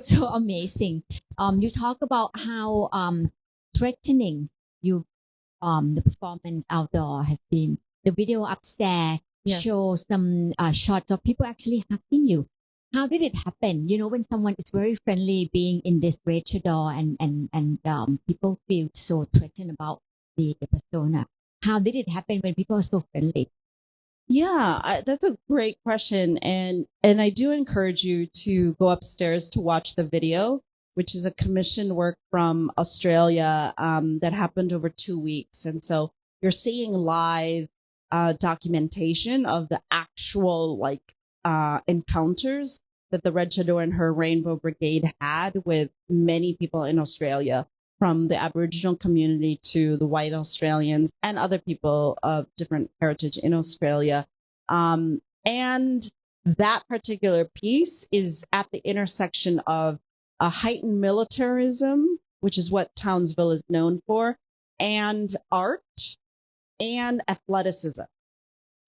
A: so amazing. You talk about how threatening you the performance outdoor has been. The video upstairs shows some shots of people actually hugging you. How did it happen? When someone is very friendly being in this Red Chador and people feel so threatened about the persona. How did it happen when people are so friendly?
B: Yeah, that's a great question. And I do encourage you to go upstairs to watch the video, which is a commissioned work from Australia that happened over 2 weeks. And so you're seeing live documentation of the actual encounters that the Red Chador and her Rainbow Brigade had with many people in Australia, from the Aboriginal community to the white Australians and other people of different heritage in Australia. And that particular piece is at the intersection of a heightened militarism, which is what Townsville is known for, and art and athleticism.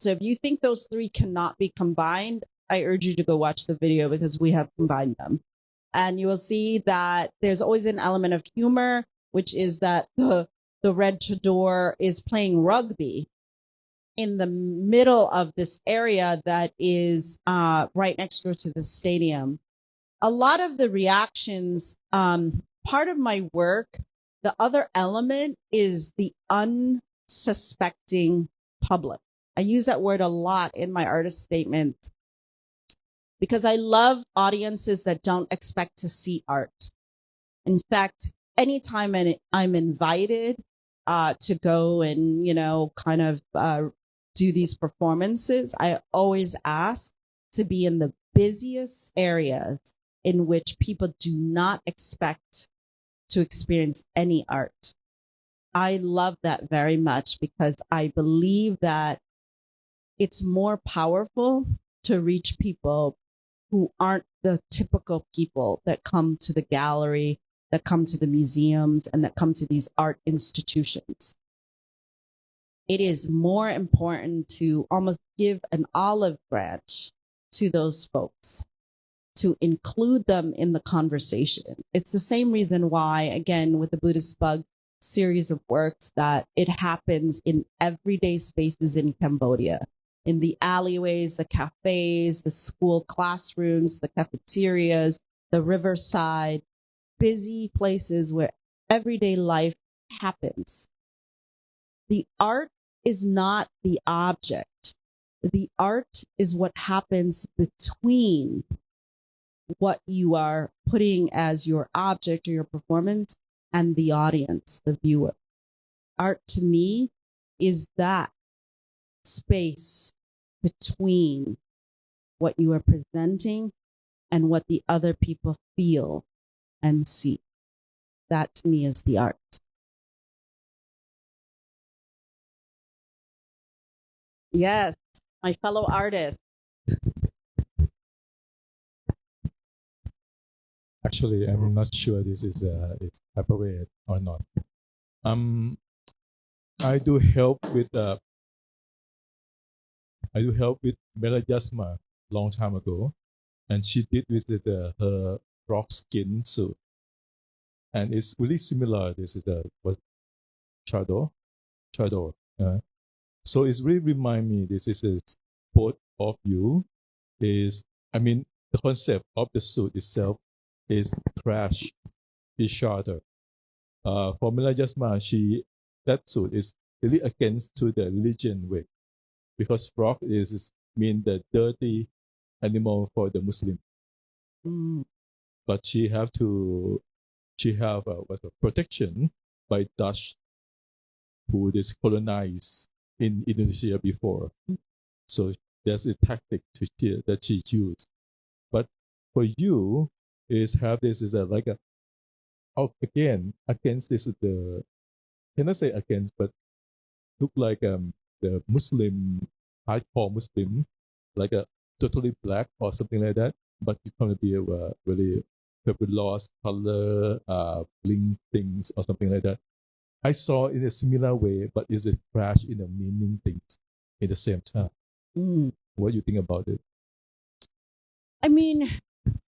B: So if you think those three cannot be combined, I urge you to go watch the video because we have combined them. And you will see that there's always an element of humor, which is that the Red Chador is playing rugby in the middle of this area that is right next door to the stadium. A lot of the reactions, part of my work, the other element is the unsuspecting public. I use that word a lot in my artist statement because I love audiences that don't expect to see art. In fact, anytime I'm invited to go and, do these performances, I always ask to be in the busiest areas in which people do not expect to experience any art. I love that very much because I believe that it's more powerful to reach people who aren't the typical people that come to the gallery, that come to the museums, and that come to these art institutions. It is more important to almost give an olive branch to those folks, to include them in the conversation. It's the same reason why, again, with the Buddhist Bug series of works, that it happens in everyday spaces in Cambodia, in the alleyways, the cafes, the school classrooms, the cafeterias, the riverside, busy places where everyday life happens. The art is not the object. The art is what happens between what you are putting as your object or your performance and the audience, the viewer. Art to me is that space between what you are presenting and what the other people feel and see. That to me is the art. Yes, my fellow artists.
C: Actually, I'm not sure this is it's appropriate or not. I do help with Mela Jasma long time ago, and she did with her rock skin suit, and it's really similar. This is the what Chador. So it's really remind me this is both of you is I mean the concept of the suit itself is crash each other. For Mela Jasma, that suit is really against to the religion way because frog is mean the dirty animal for the Muslim. But she have what protection by Dutch who is colonized in Indonesia before. So there's a tactic that she used. But for you is have this is like a again against this the cannot say against but look like the Muslim hardcore Muslim like a totally black or something like that, but it's going to be a really lost color, bling things or something like that. I saw in a similar way, but is a crash in the meaning things in the same time. What do you think about it?
B: I mean,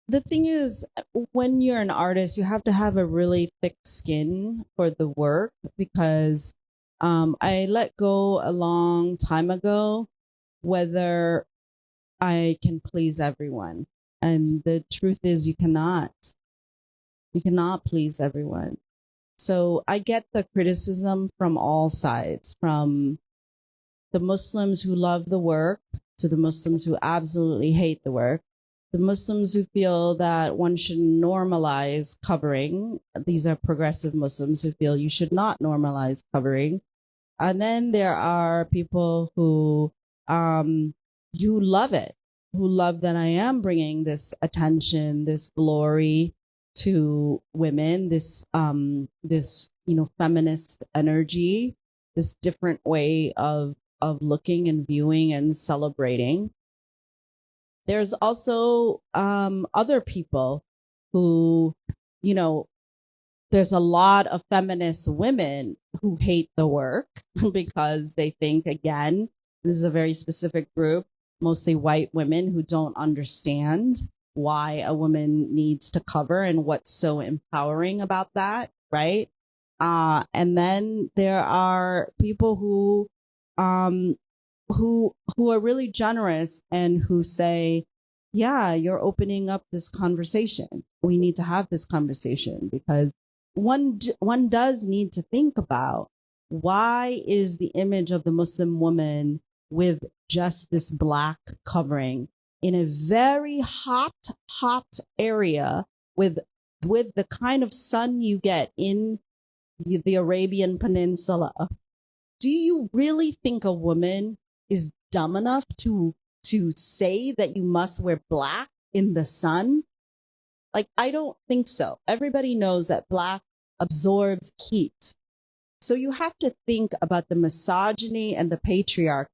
B: the thing is, when you're an artist, you have to have a really thick skin for the work because I let go a long time ago whether I can please everyone. And the truth is, you cannot. You cannot please everyone. So I get the criticism from all sides, from the Muslims who love the work to the Muslims who absolutely hate the work, the Muslims who feel that one should normalize covering. These are progressive Muslims who feel you should not normalize covering. And then there are people who you love it, who love that I am bringing this attention, this glory to women, this feminist energy, this different way of looking and viewing and celebrating. There's also other people who, there's a lot of feminist women who hate the work because they think, again, this is a very specific group, mostly white women who don't understand why a woman needs to cover and what's so empowering about that, right? And then there are people who are really generous and who say, yeah, you're opening up this conversation. We need to have this conversation because one does need to think about why is the image of the Muslim woman with just this black covering in a very hot area with the kind of sun you get in the Arabian Peninsula. Do you really think a woman is dumb enough to say that you must wear black in the sun? Like, I don't think so. Everybody knows that black absorbs heat. So you have to think about the misogyny and the patriarchy,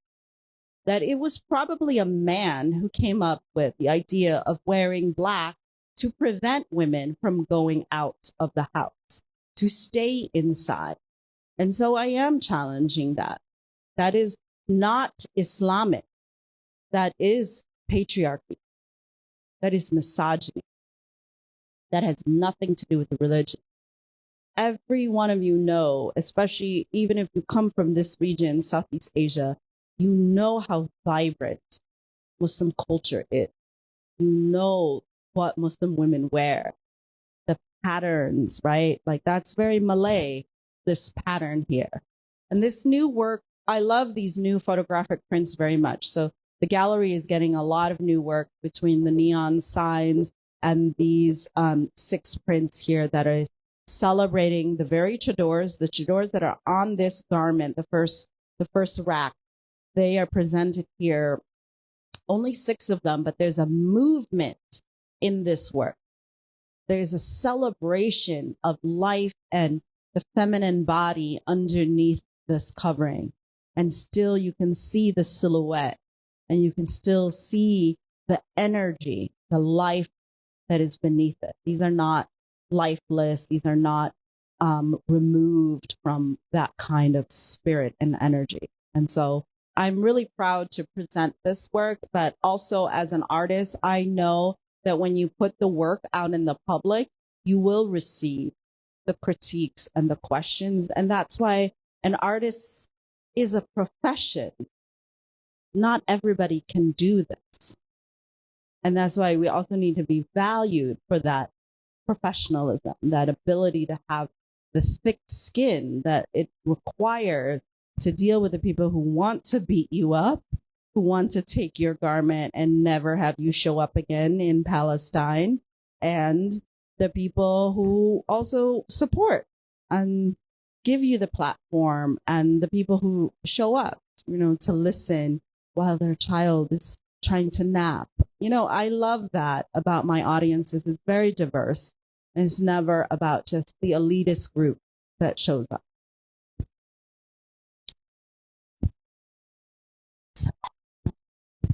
B: that it was probably a man who came up with the idea of wearing black to prevent women from going out of the house, to stay inside. And so I am challenging that. That is not Islamic. That is patriarchy. That is misogyny. That has nothing to do with the religion. Every one of you know, especially even if you come from this region, Southeast Asia, you know how vibrant Muslim culture is. You know what Muslim women wear, the patterns, right? Like that's very Malay, this pattern here. And this new work, I love these new photographic prints very much. So the gallery is getting a lot of new work between the neon signs and these 6 prints here that are celebrating the very chadors, the chadors that are on this garment, the first rack. They are presented here, only 6 of them, but there's a movement in this work. There's a celebration of life and the feminine body underneath this covering. And still you can see the silhouette and you can still see the energy, the life that is beneath it. These are not lifeless. These are not removed from that kind of spirit and energy. And so I'm really proud to present this work, but also as an artist, I know that when you put the work out in the public, you will receive the critiques and the questions. And that's why an artist is a profession. Not everybody can do this. And that's why we also need to be valued for that professionalism, that ability to have the thick skin that it requires to deal with the people who want to beat you up, who want to take your garment and never have you show up again in Palestine, and the people who also support and give you the platform, and the people who show up, to listen while their child is trying to nap. I love that about my audiences. It's very diverse. And it's never about just the elitist group that shows up.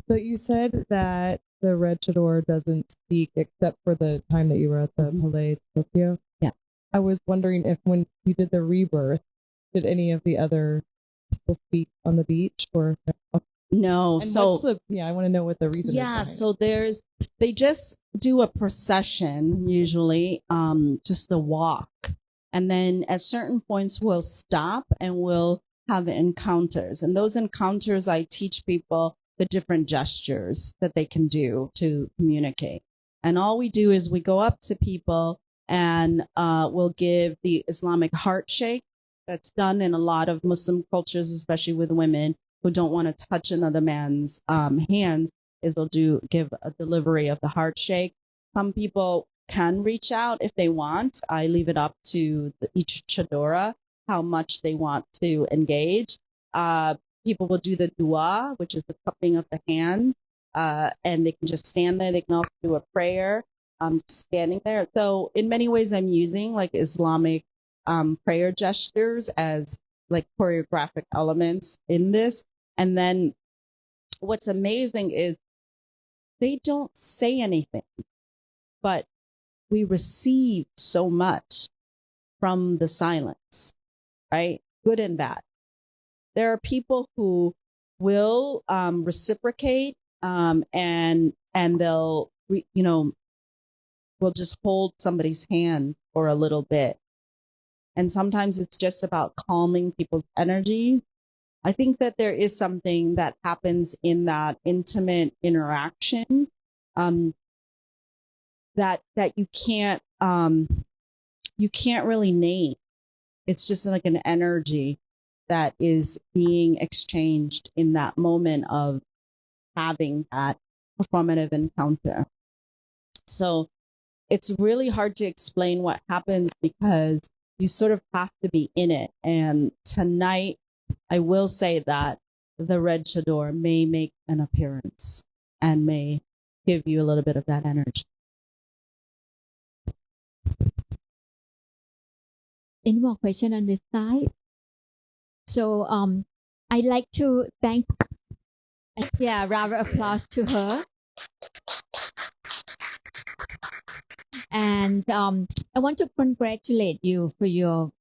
D: So you said that the Red Chador doesn't speak except for the time that you were at the Malay Tokyo.
B: Yeah.
D: I was wondering if when you did the rebirth, did any of the other people speak on the beach or
B: no?
D: And
B: so
D: I want to know what the reason is.
B: Yeah, so they just do a procession usually, just a walk, and then at certain points we'll stop and we'll have encounters. And those encounters, I teach people the different gestures that they can do to communicate. And all we do is we go up to people and we'll give the Islamic heart shake. That's done in a lot of Muslim cultures, especially with women who don't want to touch another man's hands, is they'll give a delivery of the heart shake. Some people can reach out if they want. I leave it up to each Chadora how much they want to engage. People will do the dua, which is the cupping of the hands, and they can just stand there. They can also do a prayer, just standing there. So in many ways, I'm using like Islamic prayer gestures as like choreographic elements in this. And then what's amazing is they don't say anything, but we receive so much from the silence, right? Good and bad. There are people who will reciprocate and they'll, will just hold somebody's hand for a little bit. And sometimes it's just about calming people's energies. I think that there is something that happens in that intimate interaction that you can't really name. It's just like an energy that is being exchanged in that moment of having that performative encounter. So it's really hard to explain what happens because you sort of have to be in it. And tonight, I will say that the Red Chador may make an appearance and may give you a little bit of that energy.
A: Any more question on this side? So I'd like to thank, round of applause to her. And I want to congratulate you for your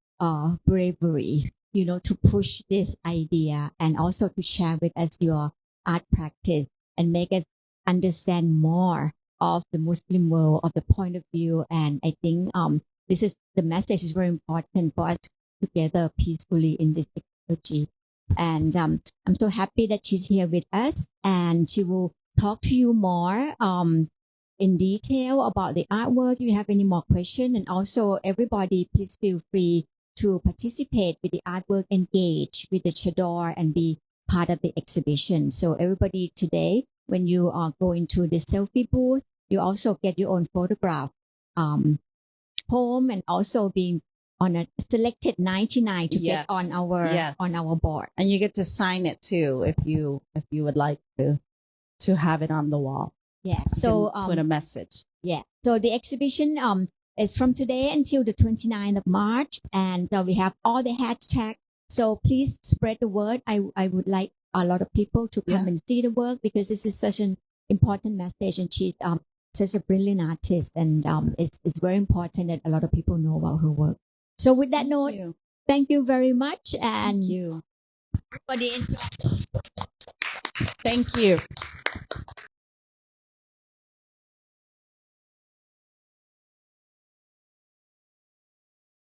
A: bravery, to push this idea and also to share with us your art practice and make us understand more of the Muslim world, of the point of view. And I think the message is very important for us together peacefully in this technology. And I'm so happy that she's here with us, and she will talk to you more in detail about the artwork. If you have any more questions, and also everybody, please feel free to participate with the artwork, engage with the Chador, and be part of the exhibition. So everybody today, when you are going to the selfie booth, you also get your own photograph home, and also being on a selected 99 to get on our board.
B: And you get to sign it too if you would like to have it on the wall.
A: Yeah. So
B: put a message.
A: Yeah. So the exhibition is from today until the 29th of March, and we have all the hashtags. So please spread the word. I would like a lot of people to come and see the work, because this is such an important message, and she's such a brilliant artist, and it's very important that a lot of people know about her work. So with that note, thank you very much, and
B: Thank you.
A: everybody enjoy.
B: Thank you.